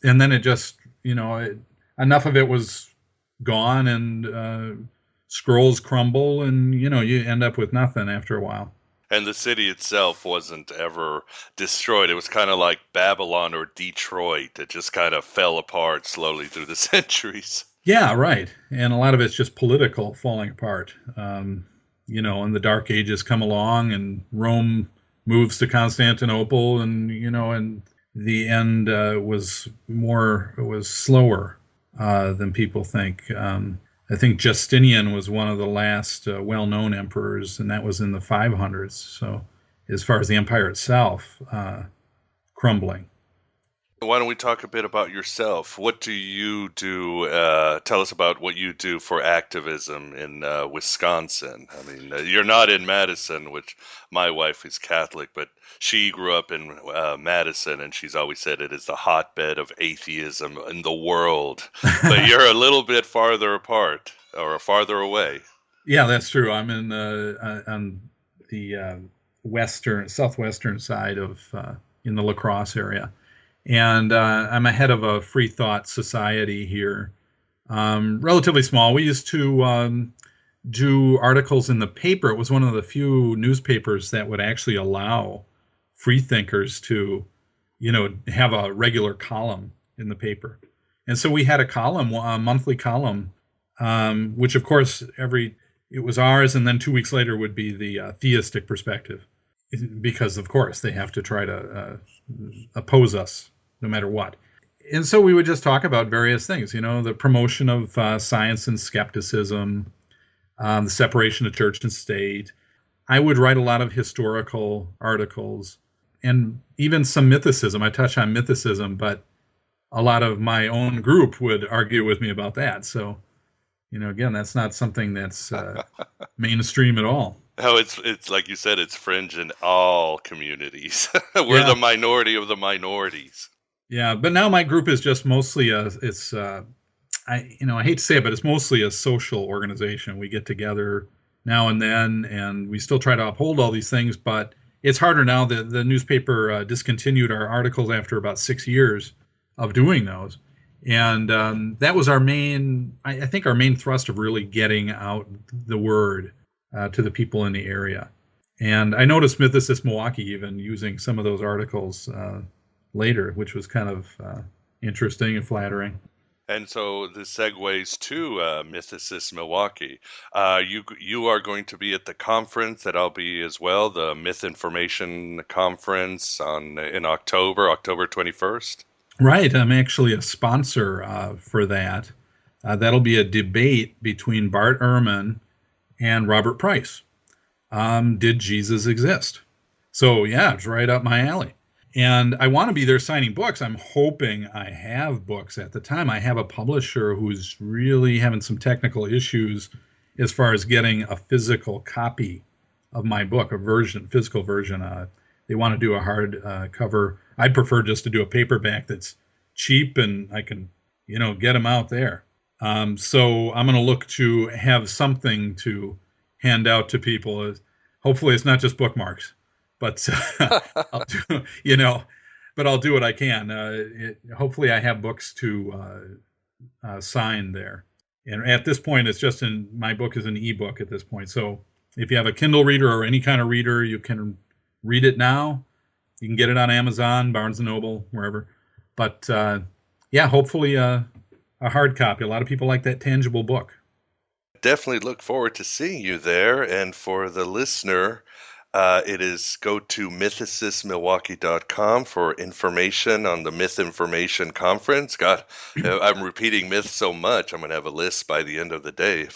And then it just, enough of it was gone, and scrolls crumble, and you end up with nothing after a while. And the city itself wasn't ever destroyed. It was kind of like Babylon or Detroit. It just kind of fell apart slowly through the centuries. Yeah, right. And a lot of it's just political falling apart. And the Dark Ages come along, and Rome moves to Constantinople, and and the end was slower than people think. I think Justinian was one of the last well-known emperors, and that was in the 500s. So as far as the empire itself, crumbling. Why don't we talk a bit about yourself? What do you do? Tell us about what you do for activism in Wisconsin. You're not in Madison, which my wife is Catholic, but she grew up in Madison, and she's always said it is the hotbed of atheism in the world. But you're a little bit farther apart. or farther away. Yeah, that's true. I'm in on the southwestern side of in the La Crosse area, and I'm a head of a Freethought society here. Relatively small. We used to do articles in the paper. It was one of the few newspapers that would actually allow freethinkers to, have a regular column in the paper. And so we had a monthly column, which of course it was ours, and then 2 weeks later would be the theistic perspective, because of course they have to try to oppose us no matter what. And so we would just talk about various things, the promotion of science and skepticism, the separation of church and state. I would write a lot of historical articles and even some mythicism. I touch on mythicism, but a lot of my own group would argue with me about that. So, again, that's not something that's mainstream at all. Oh, it's like you said, it's fringe in all communities. We're the minority of the minorities. Yeah, but now my group is just mostly I hate to say it, but it's mostly a social organization. We get together now and then, and we still try to uphold all these things, but it's harder now. The newspaper discontinued our articles after about 6 years of doing those. And that was our main thrust of really getting out the word to the people in the area. And I noticed Mythicist Milwaukee even using some of those articles later, which was kind of interesting and flattering. And so this segues to Mythicist Milwaukee. You are going to be at the conference that I'll be as well, the Myth Information Conference in October 21st. Right. I'm actually a sponsor for that. That'll be a debate between Bart Ehrman and Robert Price. Did Jesus exist? So yeah, it's right up my alley. And I want to be there signing books. I'm hoping I have books at the time. I have a publisher who's really having some technical issues as far as getting a physical copy of my book, physical version. They want to do a hard cover. I'd prefer just to do a paperback that's cheap and I can, get them out there. So I'm going to look to have something to hand out to people. Hopefully it's not just bookmarks. But I'll do what I can. Hopefully I have books to sign there. And at this point, my book is an ebook at this point. So if you have a Kindle reader or any kind of reader, you can read it now. You can get it on Amazon, Barnes & Noble, wherever. But hopefully a hard copy. A lot of people like that tangible book. Definitely look forward to seeing you there. And for the listener, it is go to mythicistmilwaukee.com for information on the Myth Information Conference. God, I'm repeating myth so much, I'm going to have a list by the end of the day.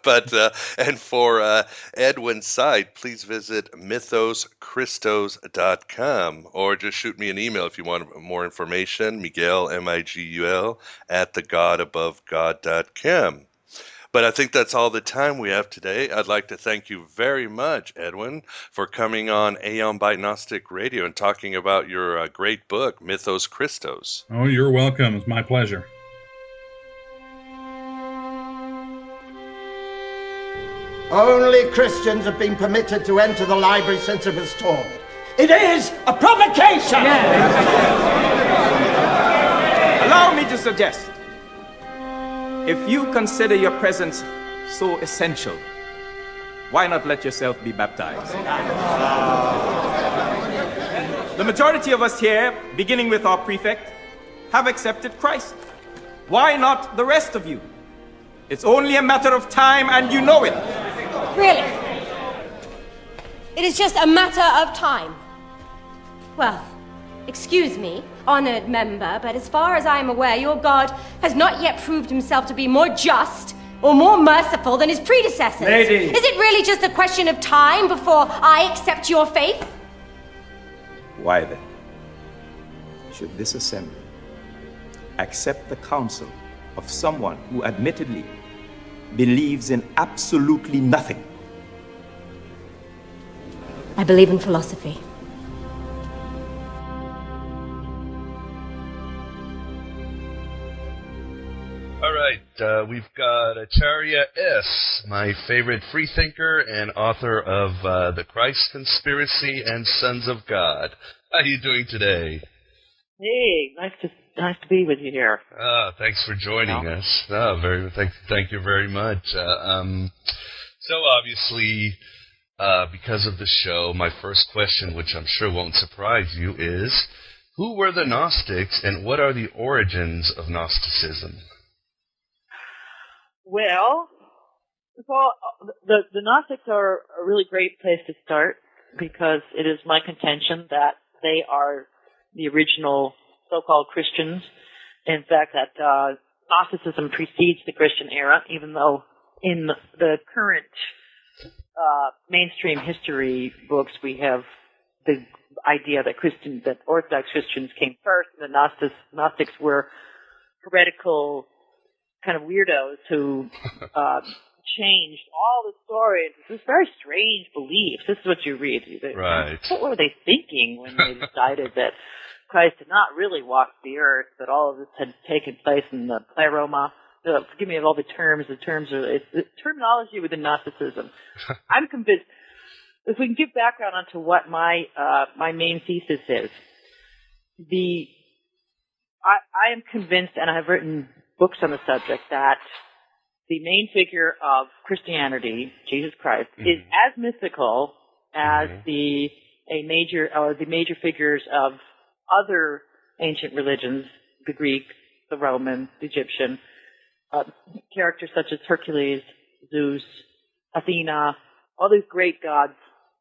But and for Edwin's site, please visit mythoschristos.com or just shoot me an email if you want more information, Miguel, M-I-G-U-L, @thegodabovegod.com. But I think that's all the time we have today. I'd like to thank you very much, Edwin, for coming on Aeon by Gnostic Radio and talking about your great book, Mythos Christos. Oh, you're welcome. It's my pleasure. Only Christians have been permitted to enter the library since it was torn. It is a provocation! Allow me to suggest, if you consider your presence so essential, why not let yourself be baptized? The majority of us here, beginning with our prefect, have accepted Christ. Why not the rest of you? It's only a matter of time, and you know it. Really? It is just a matter of time. Well, excuse me, honored member, but as far as I am aware, your God has not yet proved himself to be more just or more merciful than his predecessors. Lady! Is it really just a question of time before I accept your faith? Why then should this assembly accept the counsel of someone who admittedly believes in absolutely nothing? I believe in philosophy. All right, we've got Acharya S, my favorite freethinker and author of The Christ Conspiracy and Sons of God. How are you doing today? Hey, nice to be with you here. Thanks for joining us. Thank you very much. So obviously, because of the show, my first question, which I'm sure won't surprise you, is who were the Gnostics and what are the origins of Gnosticism? Well, the Gnostics are a really great place to start because it is my contention that they are the original so-called Christians. In fact, that Gnosticism precedes the Christian era, even though in the current mainstream history books we have the idea that Orthodox Christians came first, and the Gnostics were heretical kind of weirdos who changed all the story into this very strange belief. This is what you read. Right. What were they thinking when they decided that Christ had not really walked the earth, but all of this had taken place in the pleroma? Forgive me of all the terms. It's the terminology within Gnosticism. I'm convinced. If we can give background onto what my main thesis is, I am convinced, and I have written books on the subject, that the main figure of Christianity, Jesus Christ, is as mythical as the major figures of other ancient religions, the Greek, the Roman, the Egyptian, characters such as Hercules, Zeus, Athena, all these great gods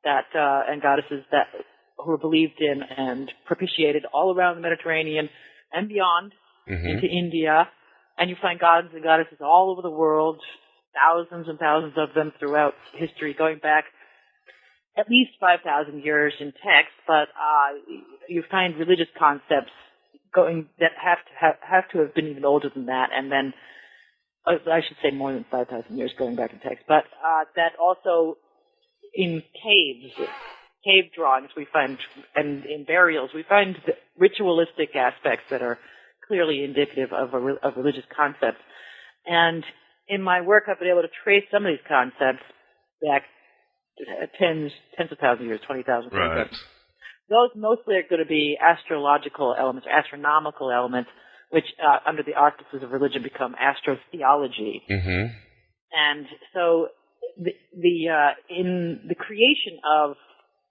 and goddesses who were believed in and propitiated all around the Mediterranean and beyond into India. And you find gods and goddesses all over the world, thousands and thousands of them throughout history, going back at least 5,000 years in text. But you find religious concepts that have to have been even older than that, and then I should say more than 5,000 years going back in text. But that also in cave drawings we find, and in burials we find ritualistic aspects that are clearly indicative of religious concepts. And in my work, I've been able to trace some of these concepts back tens of thousands of years, 20,000 years. Right. Those mostly are going to be astrological elements, astronomical elements, which under the auspices of religion become astrotheology. And so in the creation of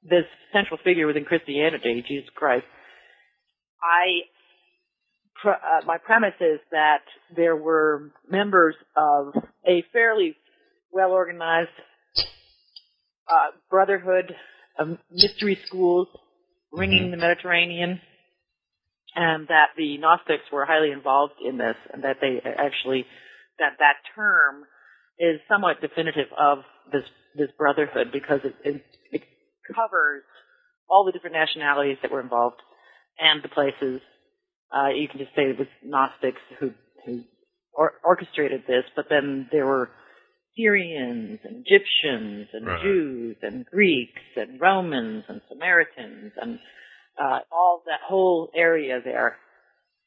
this central figure within Christianity, Jesus Christ, my premise is that there were members of a fairly well-organized brotherhood of mystery schools ringing the Mediterranean, and that the Gnostics were highly involved in this, and that they actually, that term is somewhat definitive of this brotherhood because it covers all the different nationalities that were involved and the places. You can just say it was Gnostics who orchestrated this, but then there were Syrians and Egyptians and Jews and Greeks and Romans and Samaritans and all that whole area there.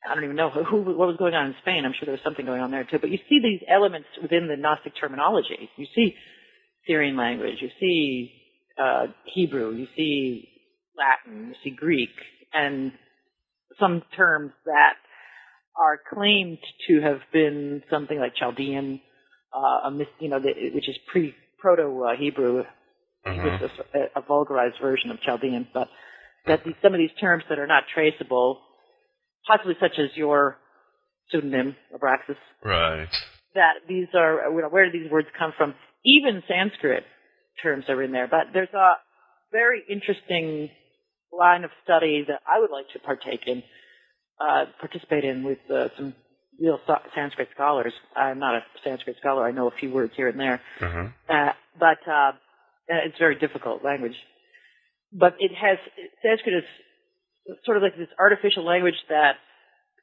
I don't even know what was going on in Spain. I'm sure there was something going on there too. But you see these elements within the Gnostic terminology. You see Syrian language, you see Hebrew, you see Latin, you see Greek, and some terms that are claimed to have been something like Chaldean, which is proto-Hebrew, which is a vulgarized version of Chaldean, but that some of these terms that are not traceable, possibly such as your pseudonym, Abraxas, right? That these are, where do these words come from? Even Sanskrit terms are in there, but there's a very interesting line of study that I would like to participate in with some real Sanskrit scholars. I'm not a Sanskrit scholar. I know a few words here and there, but it's a very difficult language. But Sanskrit is sort of like this artificial language that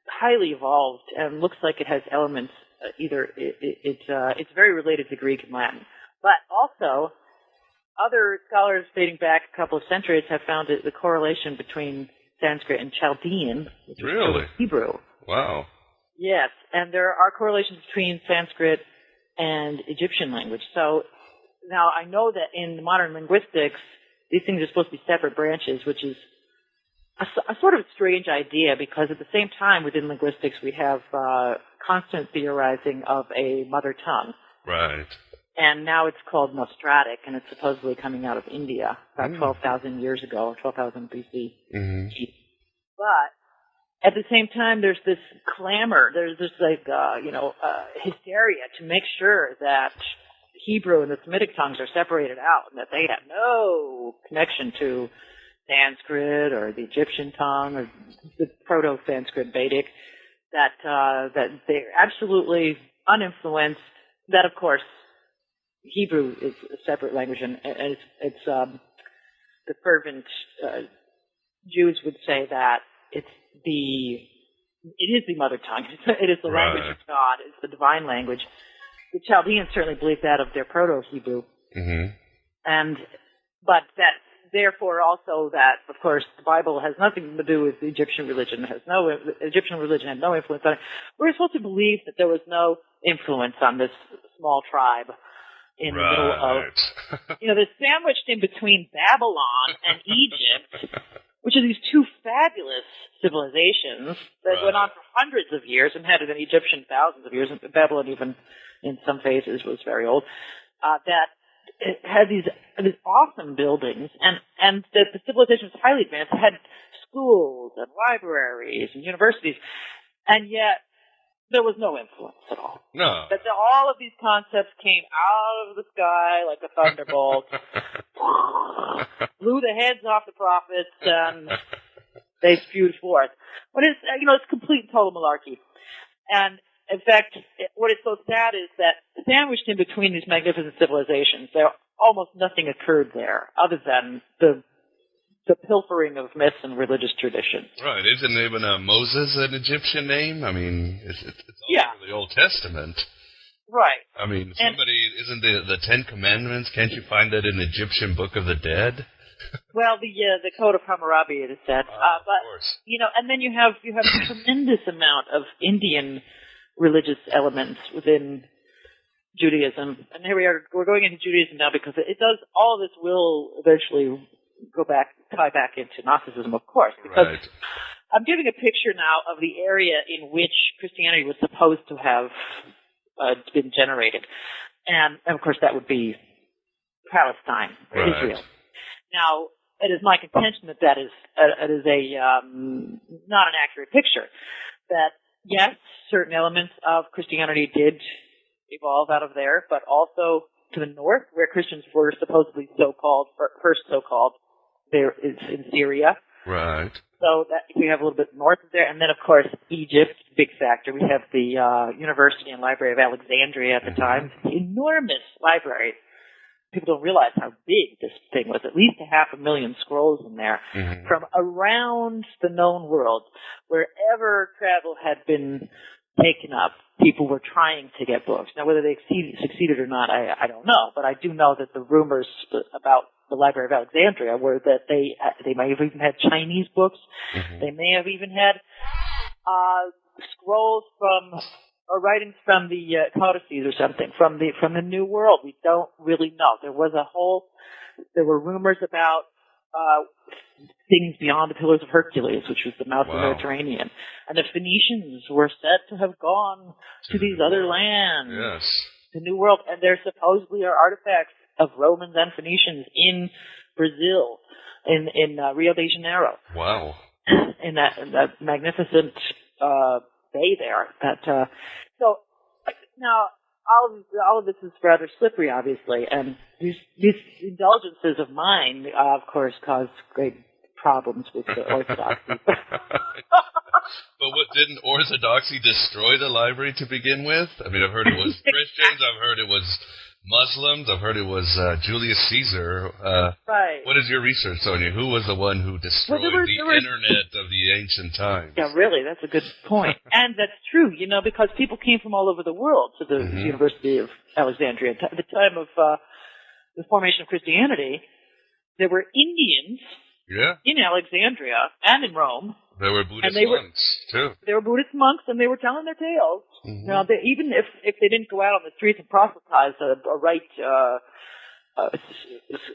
highly evolved and looks like it has elements. It's very related to Greek and Latin, but also other scholars dating back a couple of centuries have found the correlation between Sanskrit and Chaldean, which is really Hebrew. Wow. Yes, and there are correlations between Sanskrit and Egyptian language. So now I know that in modern linguistics, these things are supposed to be separate branches, which is a sort of strange idea because at the same time within linguistics we have constant theorizing of a mother tongue. Right. And now it's called Gnostratic, and it's supposedly coming out of India about 12,000 years ago, or 12,000 BC. Mm-hmm. But at the same time, there's this clamor, there's this hysteria to make sure that Hebrew and the Semitic tongues are separated out, and that they have no connection to Sanskrit or the Egyptian tongue or the Proto-Sanskrit Vedic, that they're absolutely uninfluenced. That, of course, Hebrew is a separate language, and it's the fervent Jews would say that it is the mother tongue. It is the language of God. It's the divine language. The Chaldeans certainly believed that of their Proto-Hebrew. Mm-hmm. But that, therefore, also that, of course, the Bible has nothing to do with the Egyptian religion. Egyptian religion had no influence on it. We're supposed to believe that there was no influence on this small tribe in the middle of, they're sandwiched in between Babylon and Egypt, which are these two fabulous civilizations that went on for hundreds of years and had an Egyptian thousands of years, and Babylon even in some phases was very old, that it had these awesome buildings, and the civilization was highly advanced. It had schools and libraries and universities, and yet there was no influence at all. No. That all of these concepts came out of the sky like a thunderbolt, blew the heads off the prophets, and they spewed forth. But it's complete and total malarkey. And in fact, what is so sad is that sandwiched in between these magnificent civilizations, almost nothing occurred there other than the pilfering of myths and religious traditions. Right. Isn't even Moses an Egyptian name? I mean, it's all over the Old Testament. Right. I mean, isn't the Ten Commandments, can't you find that in the Egyptian Book of the Dead? Well, the Code of Hammurabi, it is said. Of course. And then you have a tremendous amount of Indian religious elements within Judaism. And here we are, we're going into Judaism now because it does, all of this will eventually tie back into Gnosticism, of course, because I'm giving a picture now of the area in which Christianity was supposed to have been generated. And of course that would be Palestine, Israel. Now, it is my contention that is not an accurate picture. That, yes, certain elements of Christianity did evolve out of there, but also to the north, where Christians were supposedly first so-called, there is in Syria. Right. So that we have a little bit north of there. And then, of course, Egypt, big factor. We have the University and Library of Alexandria at the time. Enormous library. People don't realize how big this thing was. At least 500,000 scrolls in there from around the known world. Wherever travel had been taken up, people were trying to get books. Now, whether they succeeded or not, I don't know. But I do know that the rumors about the Library of Alexandria were that they may have even had Chinese books. They may have even had scrolls or writings from the codices or something from the New World. We don't really know. There were rumors about things beyond the Pillars of Hercules, which was the mouth of the Mediterranean, and the Phoenicians were said to have gone to these other lands, the New World, and there supposedly are artifacts of Romans and Phoenicians in Brazil, in Rio de Janeiro. Wow! In that magnificent bay there. So now all of this is rather slippery, obviously, and these indulgences of mine, of course, cause great problems with the orthodoxy. But didn't orthodoxy destroy the library to begin with? I mean, I've heard it was Christians, I've heard it was Muslims, I've heard it was Julius Caesar. Right. What is your research, Sonia? Who was the one who destroyed the internet of the ancient times? Yeah, really, that's a good point. And that's true, because people came from all over the world to the University of Alexandria. At the time of the formation of Christianity, there were Indians in Alexandria and in Rome There were Buddhist they monks, too. They were Buddhist monks, and they were telling their tales. Mm-hmm. Now, even if they didn't go out on the streets and proselytize or write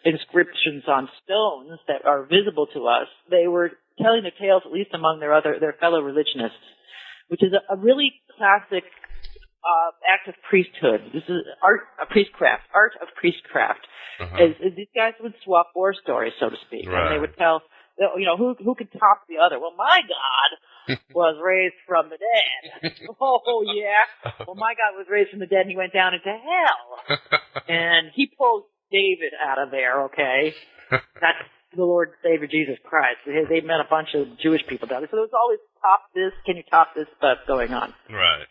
inscriptions on stones that are visible to us, they were telling their tales at least among their fellow religionists, which is a really classic act of priesthood. This is art of priestcraft. Is these guys would swap war stories, so to speak, Right. and they would tell, who could top the other. Well, my God was raised from the dead. Oh yeah. Well, my God was raised from the dead, and he went down into hell, and he pulled David out of there. Okay, that's the Lord and Savior Jesus Christ. They met a bunch of Jewish people down there, so there was always top this. Can you top this stuff going on? Right.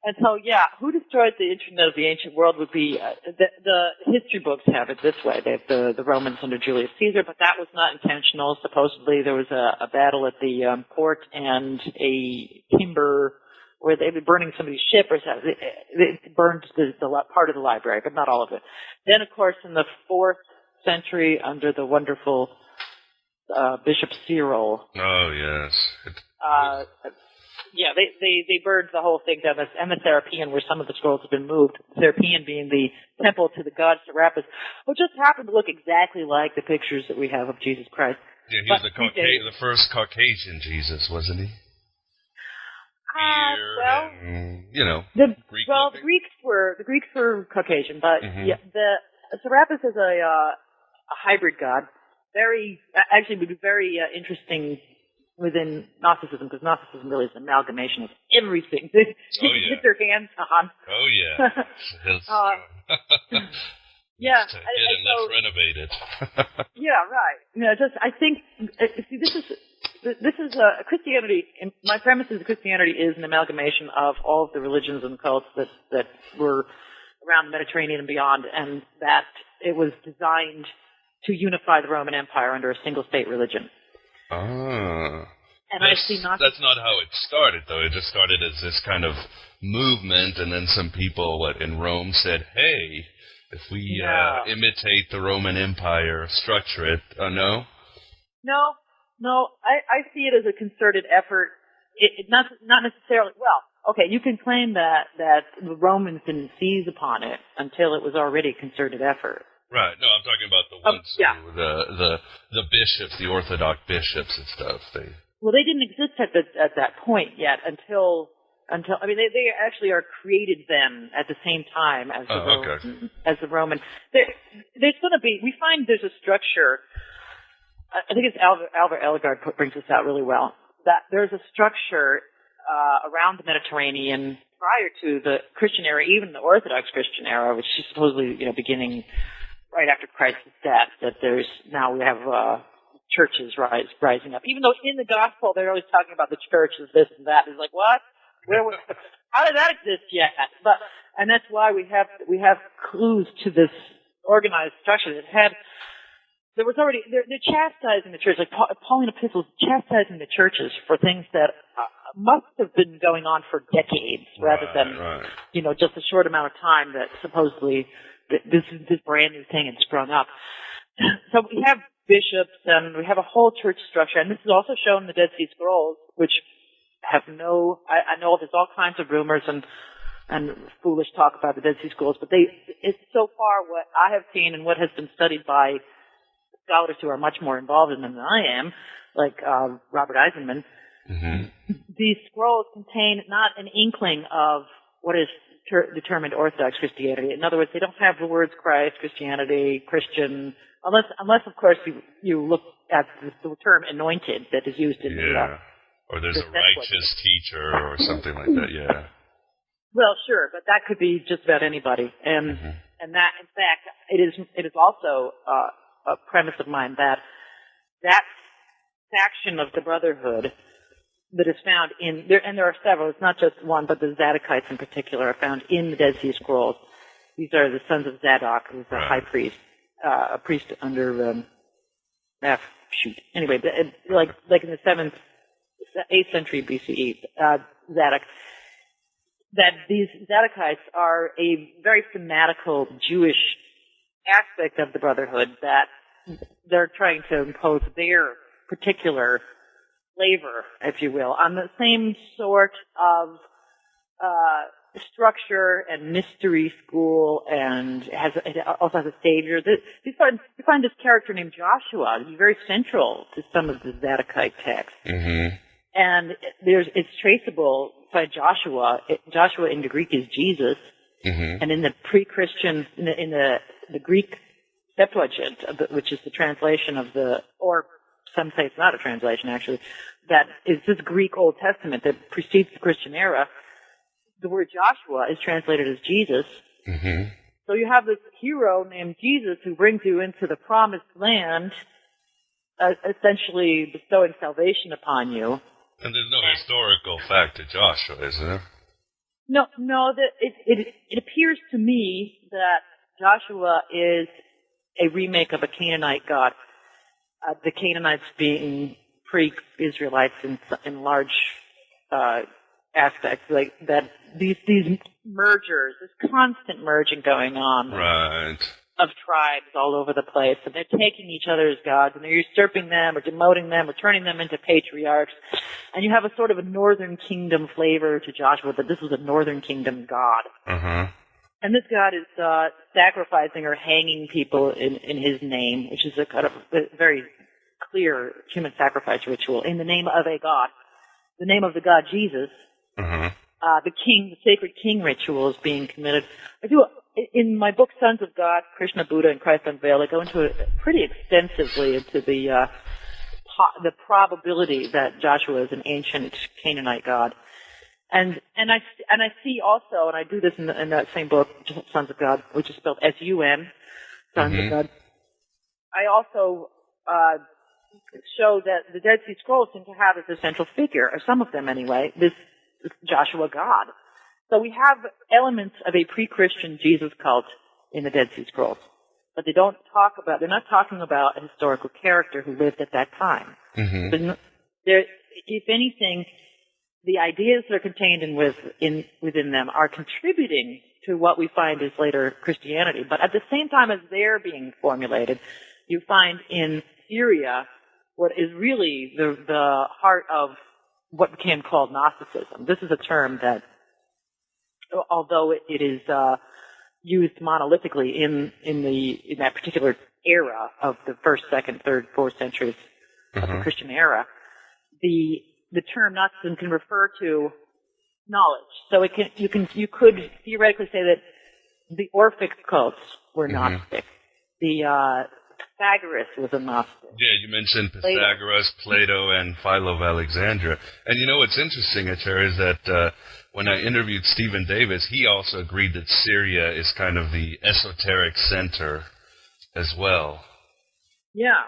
And so, who destroyed the internet of the ancient world would be, the history books have it this way. They have the Romans under Julius Caesar, but that was not intentional. Supposedly there was a battle at the port and a timber where they were burning somebody's ship or something. It burned the part of the library, but not all of it. Then, of course, in the 4th century under the wonderful Bishop Cyril. Oh, yes. They burned the whole thing down, and the Serapeum, where some of the scrolls have been moved. Serapeum being the temple to the god Serapis, which just happened to look exactly like the pictures that we have of Jesus Christ. Yeah, he was the first Caucasian Jesus, wasn't he? The Greeks were Caucasian, but the Serapis is a hybrid god. Would be very interesting within Gnosticism, because Gnosticism really is an amalgamation of everything that you can get their hands on. Oh, yeah. Let's renovate it. Yeah, right. I think, this is Christianity. My premise is that Christianity is an amalgamation of all of the religions and cults that were around the Mediterranean and beyond, and that it was designed to unify the Roman Empire under a single state religion. Ah. And that's not how it started, though. It just started as this kind of movement, and then some people in Rome said, hey, if we imitate the Roman Empire, structure it, no? No, I see it as a concerted effort. Not necessarily, you can claim that the Romans didn't seize upon it until it was already a concerted effort. Right. No, I'm talking about the ones who, the bishops, the Orthodox bishops and stuff. They didn't exist at that point yet until they actually are created then at the same time as the Roman. There's going to be, we find there's a structure. I think it's Albert Ellegard brings this out really well. That there's a structure around the Mediterranean prior to the Christian era, even the Orthodox Christian era, which is supposedly beginning right after Christ's death. That we have churches rising up. Even though in the gospel they're always talking about the churches, this and that. It's like, what? How did that exist yet? And that's why we have clues to this organized structure that had. There was already they're chastising the church, like Pauline epistles, chastising the churches for things that must have been going on for decades, rather than just a short amount of time that supposedly this brand new thing had sprung up. So we have bishops, and we have a whole church structure, and this is also shown in the Dead Sea Scrolls, which have I know there's all kinds of rumors and foolish talk about the Dead Sea Scrolls, but it's so far what I have seen and what has been studied by scholars who are much more involved in them than I am, like Robert Eisenman. Mm-hmm. These scrolls contain not an inkling of what is determined Orthodox Christianity. In other words, they don't have the words Christ, Christianity, Christian, unless of course you look at the term anointed that is used in or there's a righteous teacher or something like that. Yeah. Well, sure, but that could be just about anybody, and that in fact it is also a premise of mine that faction of the Brotherhood that is found in there, and there are several. It's not just one, but the Zadokites in particular are found in the Dead Sea Scrolls. These are the sons of Zadok, who's a high priest, a priest under Anyway, like in the 8th century BCE, Zadok. That these Zadokites are a very fanatical Jewish aspect of the Brotherhood, that they're trying to impose their particular flavor, if you will, on the same sort of structure and mystery school, and it also has a savior. You find this character named Joshua. He's very central to some of the Zadokite texts. Mm-hmm. And it's traceable by Joshua. Joshua in the Greek is Jesus. Mm-hmm. And in the pre-Christian, in the Greek Septuagint, which is the translation of or some say it's not a translation actually, that is this Greek Old Testament that precedes the Christian era, the word Joshua is translated as Jesus. Mm-hmm. So you have this hero named Jesus who brings you into the promised land, essentially bestowing salvation upon you. And there's no historical fact to Joshua, is there? No. It appears to me that Joshua is a remake of a Canaanite god. The Canaanites being pre-Israelites in large aspects, like that. These mergers, this constant merging going on, right, of tribes all over the place, and they're taking each other as gods, and they're usurping them, or demoting them, or turning them into patriarchs. And you have a sort of a northern kingdom flavor to Joshua, that this was a northern kingdom god. Uh-huh. And this god is sacrificing or hanging people in his name, which is a kind of a very clear human sacrifice ritual in the name of a god. The name of the god Jesus. Uh-huh. The sacred king ritual is being committed. In my book, Sons of God, Krishna, Buddha, and Christ Unveiled, I go into it pretty extensively into the probability that Joshua is an ancient Canaanite god. And I see also, and I do this in that same book, Sons of God, which is spelled S-U-N, Sons Mm-hmm. of God. I also show that the Dead Sea Scrolls seem to have as a central figure, or some of them anyway, this Joshua God. So we have elements of a pre-Christian Jesus cult in the Dead Sea Scrolls, but they're not talking about a historical character who lived at that time. Mm-hmm. If anything, the ideas that are contained within them are contributing to what we find as later Christianity. But at the same time as they're being formulated, you find in Syria what is really the heart of what became called Gnosticism. This is a term that, although it is used monolithically in that particular era of the first, second, third, fourth centuries of the Christian era, the term Gnosticism can refer to knowledge. So you could theoretically say that the Orphic cults were Gnostic. The Pythagoras was a Gnostic. Yeah, you mentioned Pythagoras, Plato, and Philo of Alexandria. And you know what's interesting, Acharya, is that when I interviewed Stephen Davis, he also agreed that Syria is kind of the esoteric center as well. Yeah.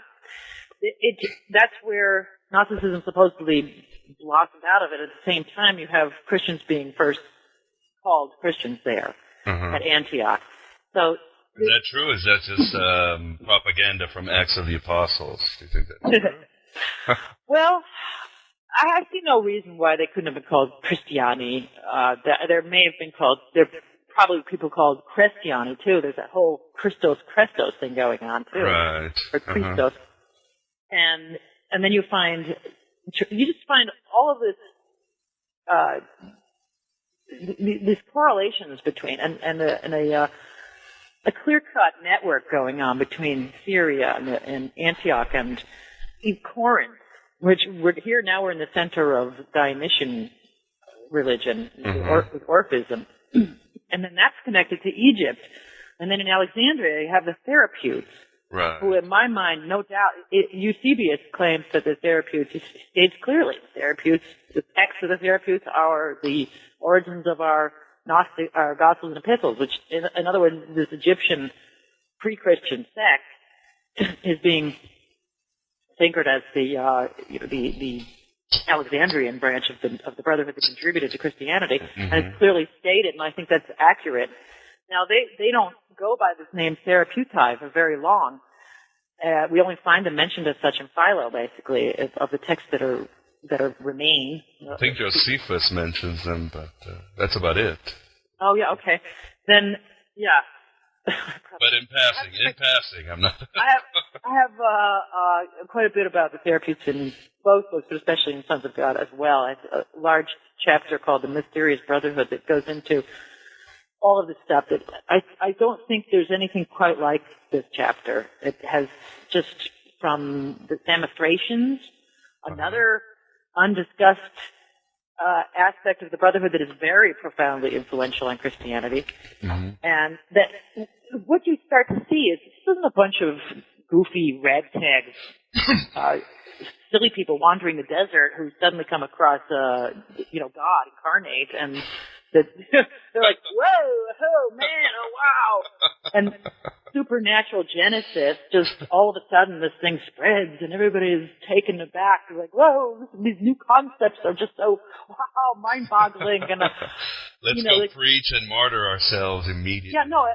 That's where Gnosticism supposedly blossomed out of it. At the same time, you have Christians being first called Christians there at Antioch. So is that true? Is that just propaganda from Acts of the Apostles? Do you think that's true? Well, I see no reason why they couldn't have been called Christiani. There may have been probably people called Christiani too. There's that whole Christos thing going on too. Right. Or Christos. And then you just find all of these correlations between and a clear-cut network going on between Syria and Antioch and Corinth, which we're in the center of Dionysian religion, with Orphism. And then that's connected to Egypt. And then in Alexandria, you have the Therapeutes, who, in my mind, no doubt, Eusebius claims that the Therapeutes states clearly. The texts of the Therapeutes are the origins of our Gnostic, our Gospels and Epistles, which, in other words, this Egyptian pre-Christian sect is being fingered as the Alexandrian branch of the Brotherhood that contributed to Christianity, and it's clearly stated, and I think that's accurate. Now, they don't go by this name Therapeutai for very long. We only find them mentioned as such in Philo, basically, of the texts that remain. I think Josephus mentions them, but that's about it. Oh, yeah, okay. Then, yeah. But in passing, I'm not. I have quite a bit about the therapeutes in both books, but especially in Sons of God as well. I have a large chapter called The Mysterious Brotherhood that goes into all of this stuff. That I don't think there's anything quite like this chapter. It has just from the demonstrations, another undiscussed aspect of the Brotherhood that is very profoundly influential in Christianity. Mm-hmm. And that what you start to see is this isn't a bunch of goofy ragtag silly people wandering the desert who suddenly come across God incarnate, and they're like, whoa, oh man, oh wow, and supernatural Genesis, just all of a sudden this thing spreads and everybody is taken aback. They're like, whoa, these new concepts are just so wow, mind-boggling, and let's go preach and martyr ourselves immediately. Yeah, no,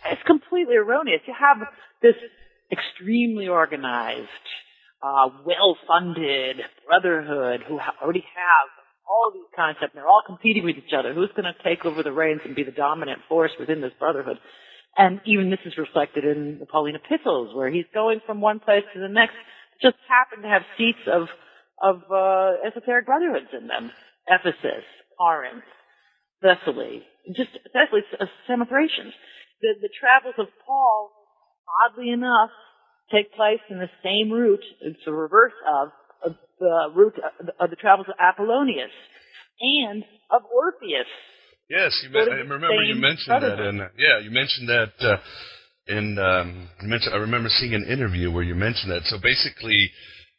it's completely erroneous. You have this extremely organized, well-funded brotherhood who already have all of these concepts, and they're all competing with each other. Who's going to take over the reins and be the dominant force within this brotherhood? And even this is reflected in the Pauline epistles, where he's going from one place to the next. Just happen to have seats of esoteric brotherhoods in them: Ephesus, Corinth, Thessaly, just Thessaly, celebrations. The travels of Paul, oddly enough, take place in the same route. It's the reverse of the route of the travels of Apollonius and of Orpheus. Yes, I remember you mentioned that. You mentioned that I remember seeing an interview where you mentioned that. So basically,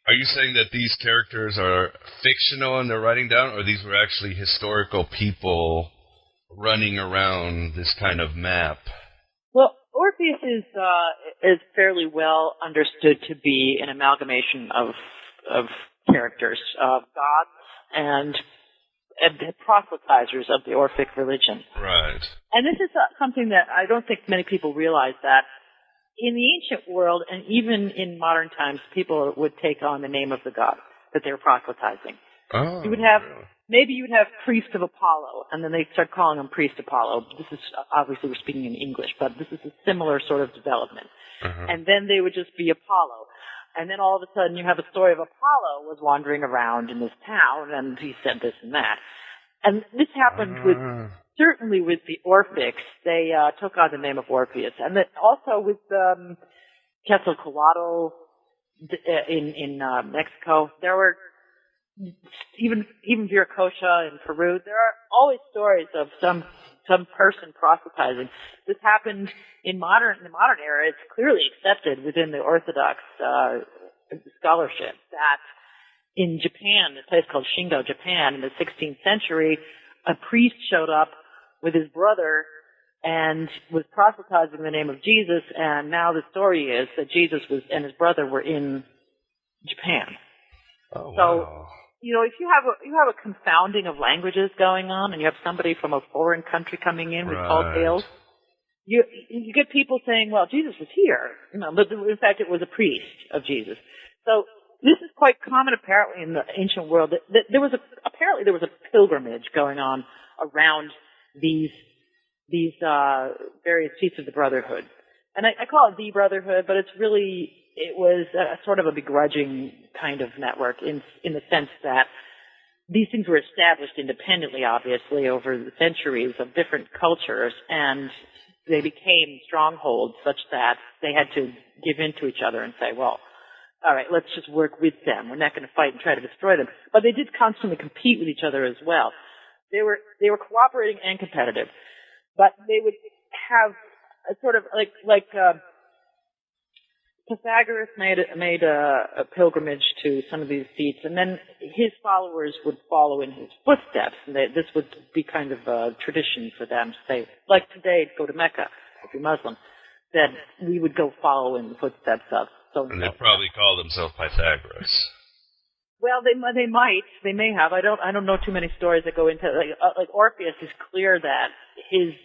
are you saying that these characters are fictional and they're writing down, or these were actually historical people running around this kind of map? Well, Orpheus is fairly well understood to be an amalgamation of characters, of gods and proselytizers of the Orphic religion. Right. And this is something that I don't think many people realize, that in the ancient world and even in modern times, people would take on the name of the god that they were proselytizing. Oh, you would have maybe you would have priest of Apollo, and then they'd start calling him priest Apollo. This is obviously we're speaking in English, but this is a similar sort of development. Uh-huh. And then they would just be Apollo. And then all of a sudden you have a story of Apollo was wandering around in this town, and he said this and that. And this happened certainly with the Orphics. They took on the name of Orpheus. And that also with Quetzalcoatl in Mexico. There were even Viracocha in Peru. There are always stories of some person proselytizing. This happened in the modern era. It's clearly accepted within the Orthodox scholarship that in Japan, a place called Shingo, Japan, in the 16th century, a priest showed up with his brother and was proselytizing the name of Jesus. And now the story is that Jesus and his brother were in Japan. Oh, so, wow. If you have a confounding of languages going on, and you have somebody from a foreign country coming in with tall tales, you get people saying, "Well, Jesus was here," but in fact, it was a priest of Jesus. So this is quite common, apparently, in the ancient world. That there was a pilgrimage going on around these various seats of the Brotherhood, and I call it the Brotherhood, but it was a sort of a begrudging kind of network in the sense that these things were established independently, obviously, over the centuries of different cultures, and they became strongholds such that they had to give in to each other and say, well, all right, let's just work with them. We're not going to fight and try to destroy them. But they did constantly compete with each other as well. They were cooperating and competitive, but they would have a sort of like Pythagoras made a pilgrimage to some of these seats, and then his followers would follow in his footsteps. And this would be kind of a tradition for them to say, like today, go to Mecca if you're Muslim. Then we would go follow in the footsteps of. And they probably call themselves Pythagoras. Well, they may have. I don't know too many stories that go into like Orpheus. Is clear that he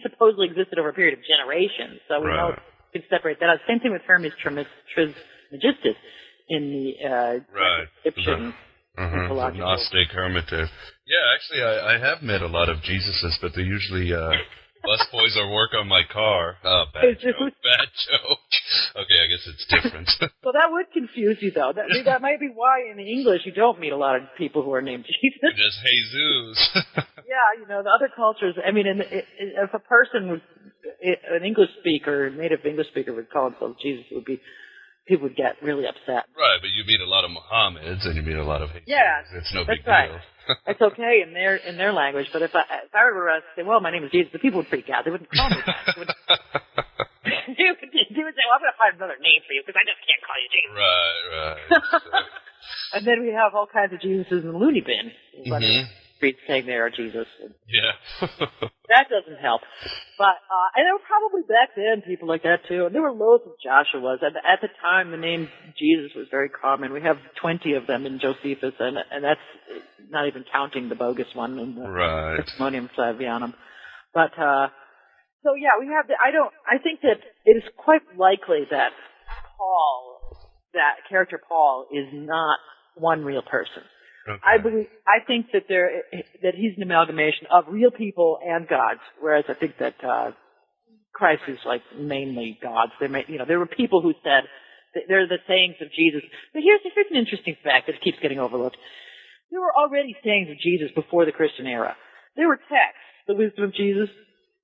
supposedly existed over a period of generations, so we know. Can separate that out. Same thing with Hermes Trismegistus in the Egyptian mythological. Gnostic, Hermetic. Yeah, actually, I have met a lot of Jesuses, but they're usually Busboys are work on my car. Oh, bad joke. Bad joke. Okay, I guess it's different. Well, that would confuse you, though. That might be why in English you don't meet a lot of people who are named Jesus. Just Jesus. Yeah, the other cultures, I mean, if a person, an English speaker, native English speaker would call himself Jesus, people would get really upset. Right, but you meet a lot of Mohammeds and you meet a lot of Jesus. Yeah, it's no big right. deal. It's okay in their language, but if I were to say, well, my name is Jesus, the people would freak out. They wouldn't call me that. They would say, well, I'm going to find another name for you because I just can't call you Jesus. Right. And then we have all kinds of Jesuses in the loony bin. Streets saying they are Jesus. Yeah. That doesn't help. But, and there were probably back then people like that too. And there were loads of Joshuas. And at the time, the name Jesus was very common. We have 20 of them in Josephus, and that's not even counting the bogus one in the Testimonium Flavianum. But, so yeah, we have I think that it is quite likely that that character Paul is not one real person. Okay. I think that that he's an amalgamation of real people and gods, whereas I think that Christ is like mainly gods. There were people who said they're the sayings of Jesus. But here's an interesting fact that keeps getting overlooked. There were already sayings of Jesus before the Christian era. There were texts, the wisdom of Jesus.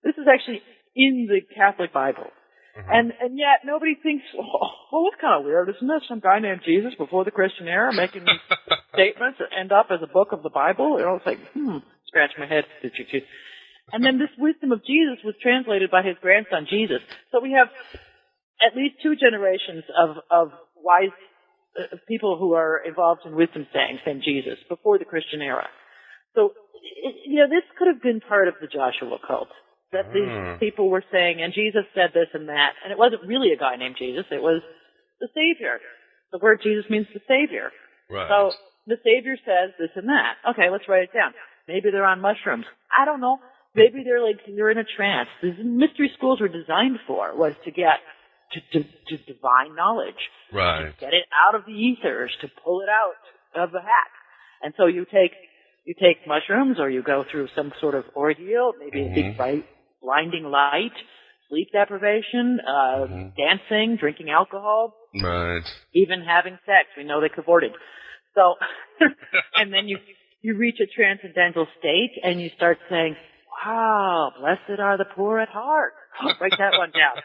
This is actually in the Catholic Bible. And yet nobody thinks, well, that's kind of weird, isn't it? Some guy named Jesus before the Christian era making statements that end up as a book of the Bible. It's like, scratch my head. And then this wisdom of Jesus was translated by his grandson Jesus. So we have at least two generations of wise people who are involved in wisdom sayings named Jesus before the Christian era. So, this could have been part of the Joshua cult. That these people were saying, and Jesus said this and that, and it wasn't really a guy named Jesus, it was the Savior. The word Jesus means the Savior. Right. So the Savior says this and that. Okay, let's write it down. Maybe they're on mushrooms. I don't know. Maybe they're in a trance. The mystery schools were designed for was to get to divine knowledge. Right. To get it out of the ethers, to pull it out of the hat. And so you take mushrooms, or you go through some sort of ordeal, maybe a big blinding light, sleep deprivation, dancing, drinking alcohol, right, even having sex. We know they cavorted. So, and then you reach a transcendental state, and you start saying, wow, blessed are the poor at heart. Write that one down.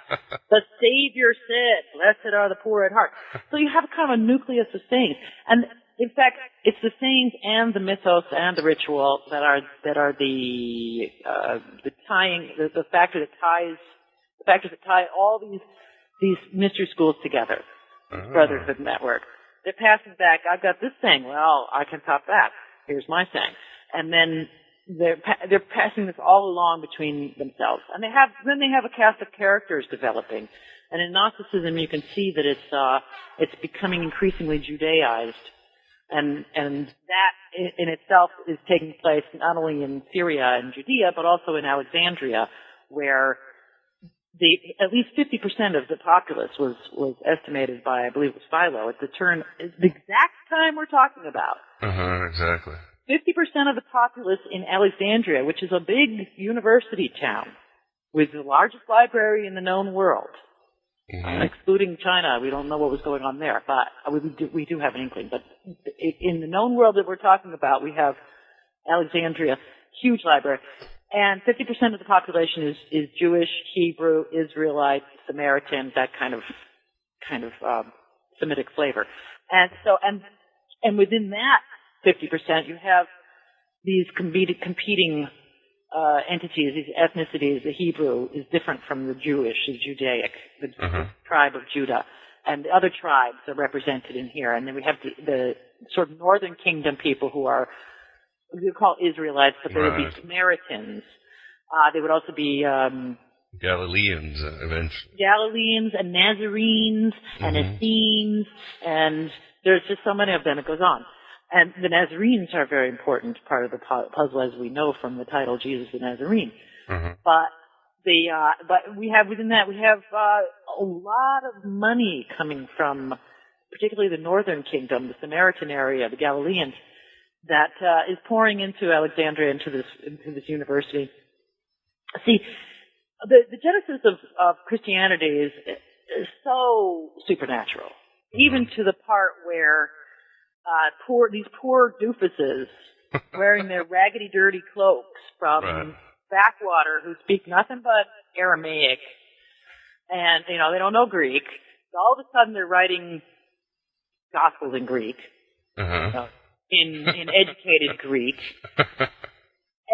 The Savior said, blessed are the poor at heart. So you have kind of a nucleus of sayings. And in fact, it's the sayings and the mythos and the ritual that are the factors that tie all these mystery schools together. Brotherhood network. They're passing back. I've got this saying. Well, I can top that. Here's my saying. And then they're passing this all along between themselves. And they have a cast of characters developing. And in Gnosticism, you can see that it's becoming increasingly Judaized. And that in itself is taking place not only in Syria and Judea, but also in Alexandria, where at least 50% of the populace was estimated by, I believe it was Philo, at the exact time we're talking about. Exactly. 50% of the populace in Alexandria, which is a big university town with the largest library in the known world. Excluding China, we don't know what was going on there, but we do have an inkling. But in the known world that we're talking about, we have Alexandria, huge library, and 50% of the population is Jewish, Hebrew, Israelite, Samaritan, that kind of Semitic flavor. And so, and within that 50%, you have these competing entities, these ethnicities. The Hebrew is different from the Jewish, the Judaic, the tribe of Judah. And the other tribes are represented in here. And then we have the sort of northern kingdom people who are, we call Israelites, but they would be Samaritans. They would also be Galileans, eventually. Galileans and Nazarenes and Essenes, and there's just so many of them. It goes on. And the Nazarenes are a very important part of the puzzle, as we know from the title Jesus the Nazarene. But we have within that a lot of money coming from, particularly the northern kingdom, the Samaritan area, the Galileans, that is pouring into Alexandria, into this university. See, the genesis of Christianity is so supernatural, even to the part where these poor doofuses wearing their raggedy, dirty cloaks from backwater who speak nothing but Aramaic, and they don't know Greek. So all of a sudden they're writing Gospels in Greek, in educated Greek.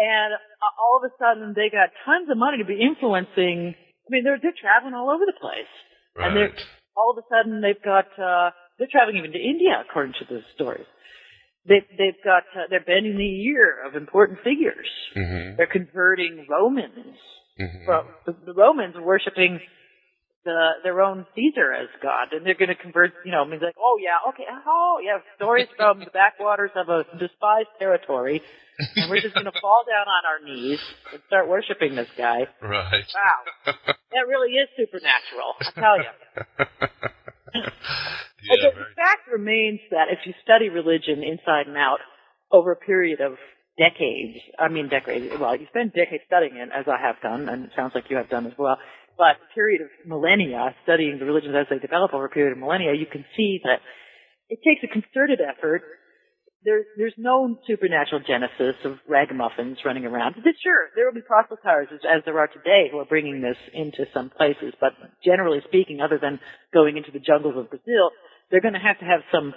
And all of a sudden, they got tons of money to be influencing. I mean, they're traveling all over the place, and all of a sudden they've got they're traveling even to India, according to the stories. They've got they're bending the ear of important figures. They're converting Romans. Well, the Romans are worshiping their own Caesar as God, and they're going to convert. I mean, like, stories from the backwaters of a despised territory. And we're just going to fall down on our knees and start worshiping this guy. Right. Wow. That really is supernatural, I tell you. The fact remains that if you study religion inside and out over a period of decades, well, you spend decades studying it, as I have done, and it sounds like you have done as well, but a period of millennia, studying the religions as they develop over a period of millennia, you can see that it takes a concerted effort. There's no supernatural genesis of ragamuffins running around. Sure, there will be proselytizers, as there are today, who are bringing this into some places, but generally speaking, other than going into the jungles of Brazil, they're going to have some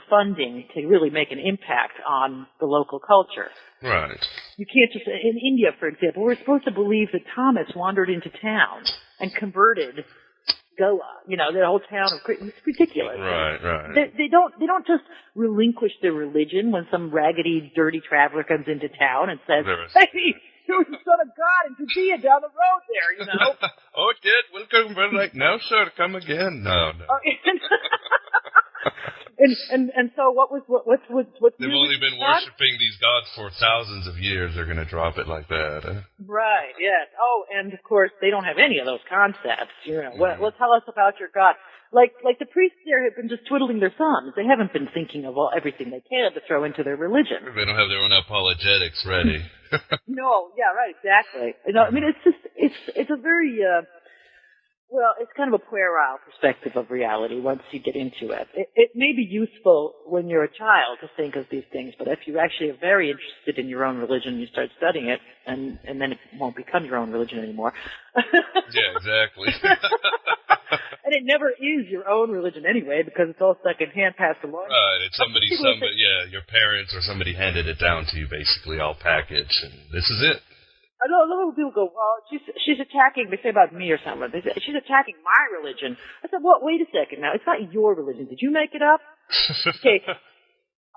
funding to really make an impact on the local culture. Right. You can't just, in India, for example, we're supposed to believe that Thomas wandered into town and converted Goa, the whole town of Crete. It's ridiculous. Right. They don't just relinquish their religion when some raggedy, dirty traveler comes into town and says, "Hey, you're the son of God in Judea down the road there," Oh, kid, welcome. We're like, no, sir, come again. No. And so what's they've only been worshiping these gods for thousands of years. They're going to drop it like that. Right, yes. Oh, and of course they don't have any of those concepts. Well, tell us about your God. Like the priests there have been just twiddling their thumbs. They haven't been thinking of everything they can to throw into their religion. They don't have their own apologetics ready. No, yeah, right, exactly. I mean, it's a very it's kind of a puerile perspective of reality once you get into it. It may be useful when you're a child to think of these things, but if you actually are very interested in your own religion, you start studying it, and then it won't become your own religion anymore. Yeah, exactly. And it never is your own religion anyway, because it's all secondhand passed along. Right, it's your parents or somebody handed it down to you, basically, all packaged, and this is it. I know a lot of people go, well, she's attacking, they say about me or something. They say, she's attacking my religion. I said, well, wait a second now. It's not your religion. Did you make it up? Okay.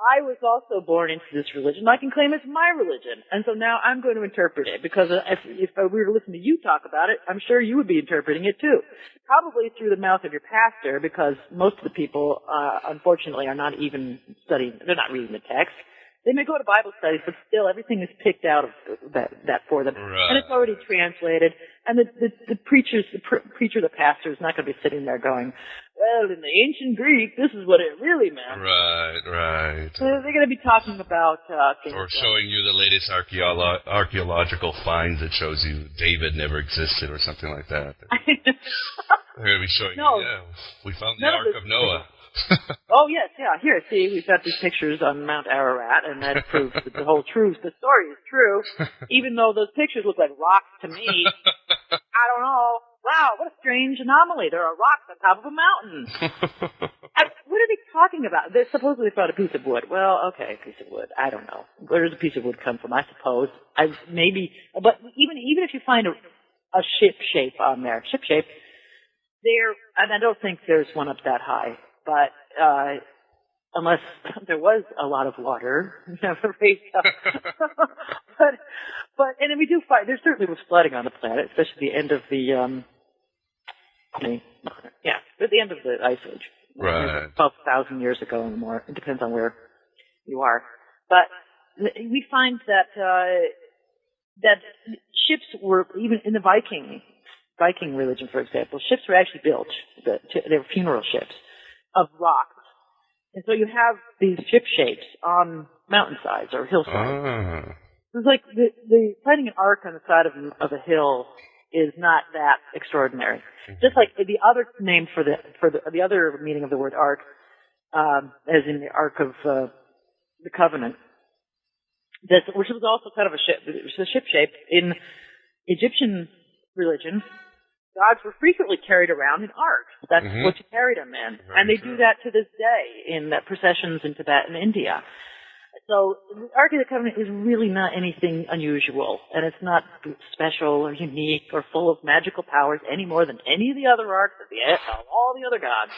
I was also born into this religion. I can claim it's my religion. And so now I'm going to interpret it, because if we were to listen to you talk about it, I'm sure you would be interpreting it too. Probably through the mouth of your pastor, because most of the people, unfortunately, are not even studying, they're not reading the text. They may go to Bible studies, but still everything is picked out of that for them. Right. And it's already translated. And the preacher, the pastor, is not going to be sitting there going, well, in the ancient Greek, this is what it really meant. Right. So they're going to be talking about things or showing you the latest archaeological finds that shows you David never existed or something like that. They're going to be showing we found the Ark of Noah. Oh, yes, yeah. Here, see, we've got these pictures on Mount Ararat, and that proves that the whole truth, the story is true, even though those pictures look like rocks to me. I don't know. Wow, what a strange anomaly. There are rocks on top of a mountain. What are they talking about? They supposedly found a piece of wood. Well, okay, a piece of wood. I don't know. Where does a piece of wood come from? I suppose. But even if you find a ship shape on there, and I don't think there's one up that high. But unless there was a lot of water, never raised up. but and then we do find there certainly was flooding on the planet, especially the end of the at the end of the Ice Age, right? 12,000 years ago and more. It depends on where you are. But we find that ships were, even in the Viking religion, for example, ships were actually built. They were funeral ships of rocks. And so you have these ship shapes on mountainsides or hillsides. It's like the finding an ark on the side of a hill is not that extraordinary. Just like the other name for the other meaning of the word ark, as in the Ark of the Covenant, which was also kind of a ship shape. In Egyptian religion, gods were frequently carried around in arks. That's what you carried them in. And they do that to this day in processions in Tibet and India. So the Ark of the Covenant is really not anything unusual, and it's not special or unique or full of magical powers any more than any of the other arks of all the other gods.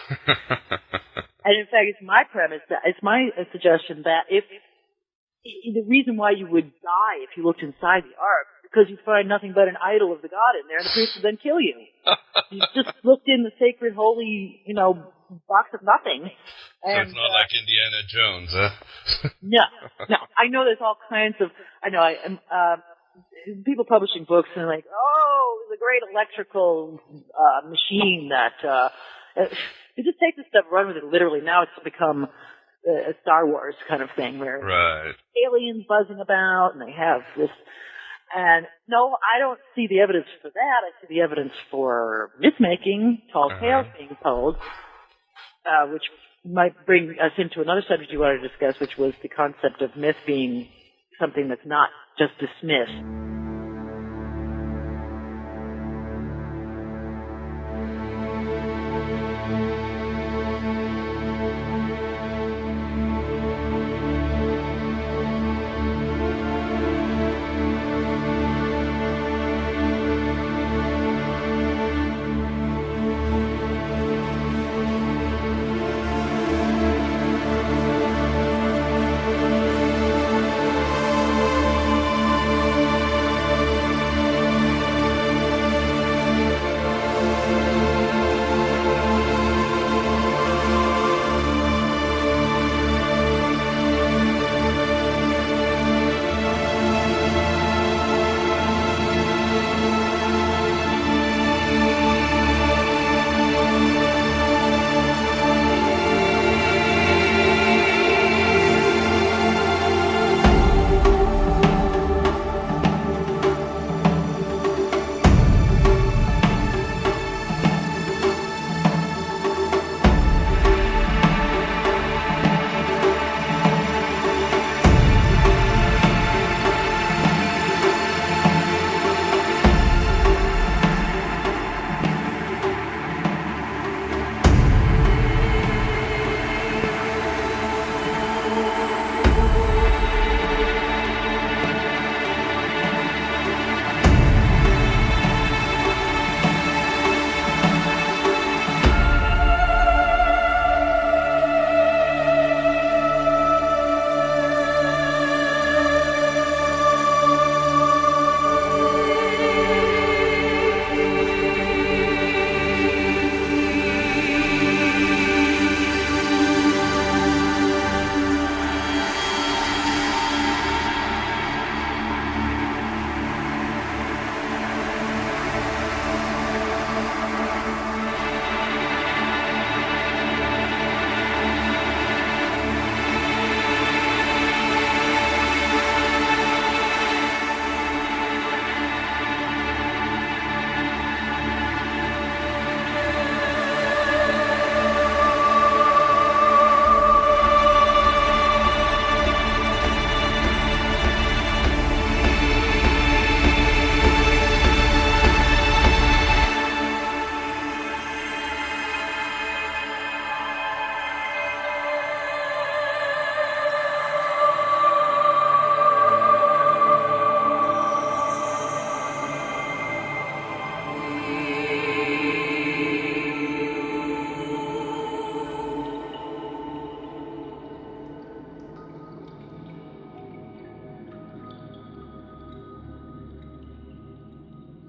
And in fact, it's my premise, it's my suggestion that if the reason why you would die if you looked inside the ark is because you'd find nothing but an idol of the god in there, and the priest would then kill you. You just looked in the sacred, holy, box of nothing. So it's not like Indiana Jones, huh? No. I know there's all kinds of. People publishing books and like, oh, the great electrical machine that. You just take this stuff, run with it literally. Now it's become a Star Wars kind of thing where aliens buzzing about and they have this. And no, I don't see the evidence for that. I see the evidence for myth-making, tall tales being told, which might bring us into another subject you wanted to discuss, which was the concept of myth being something that's not just dismissed.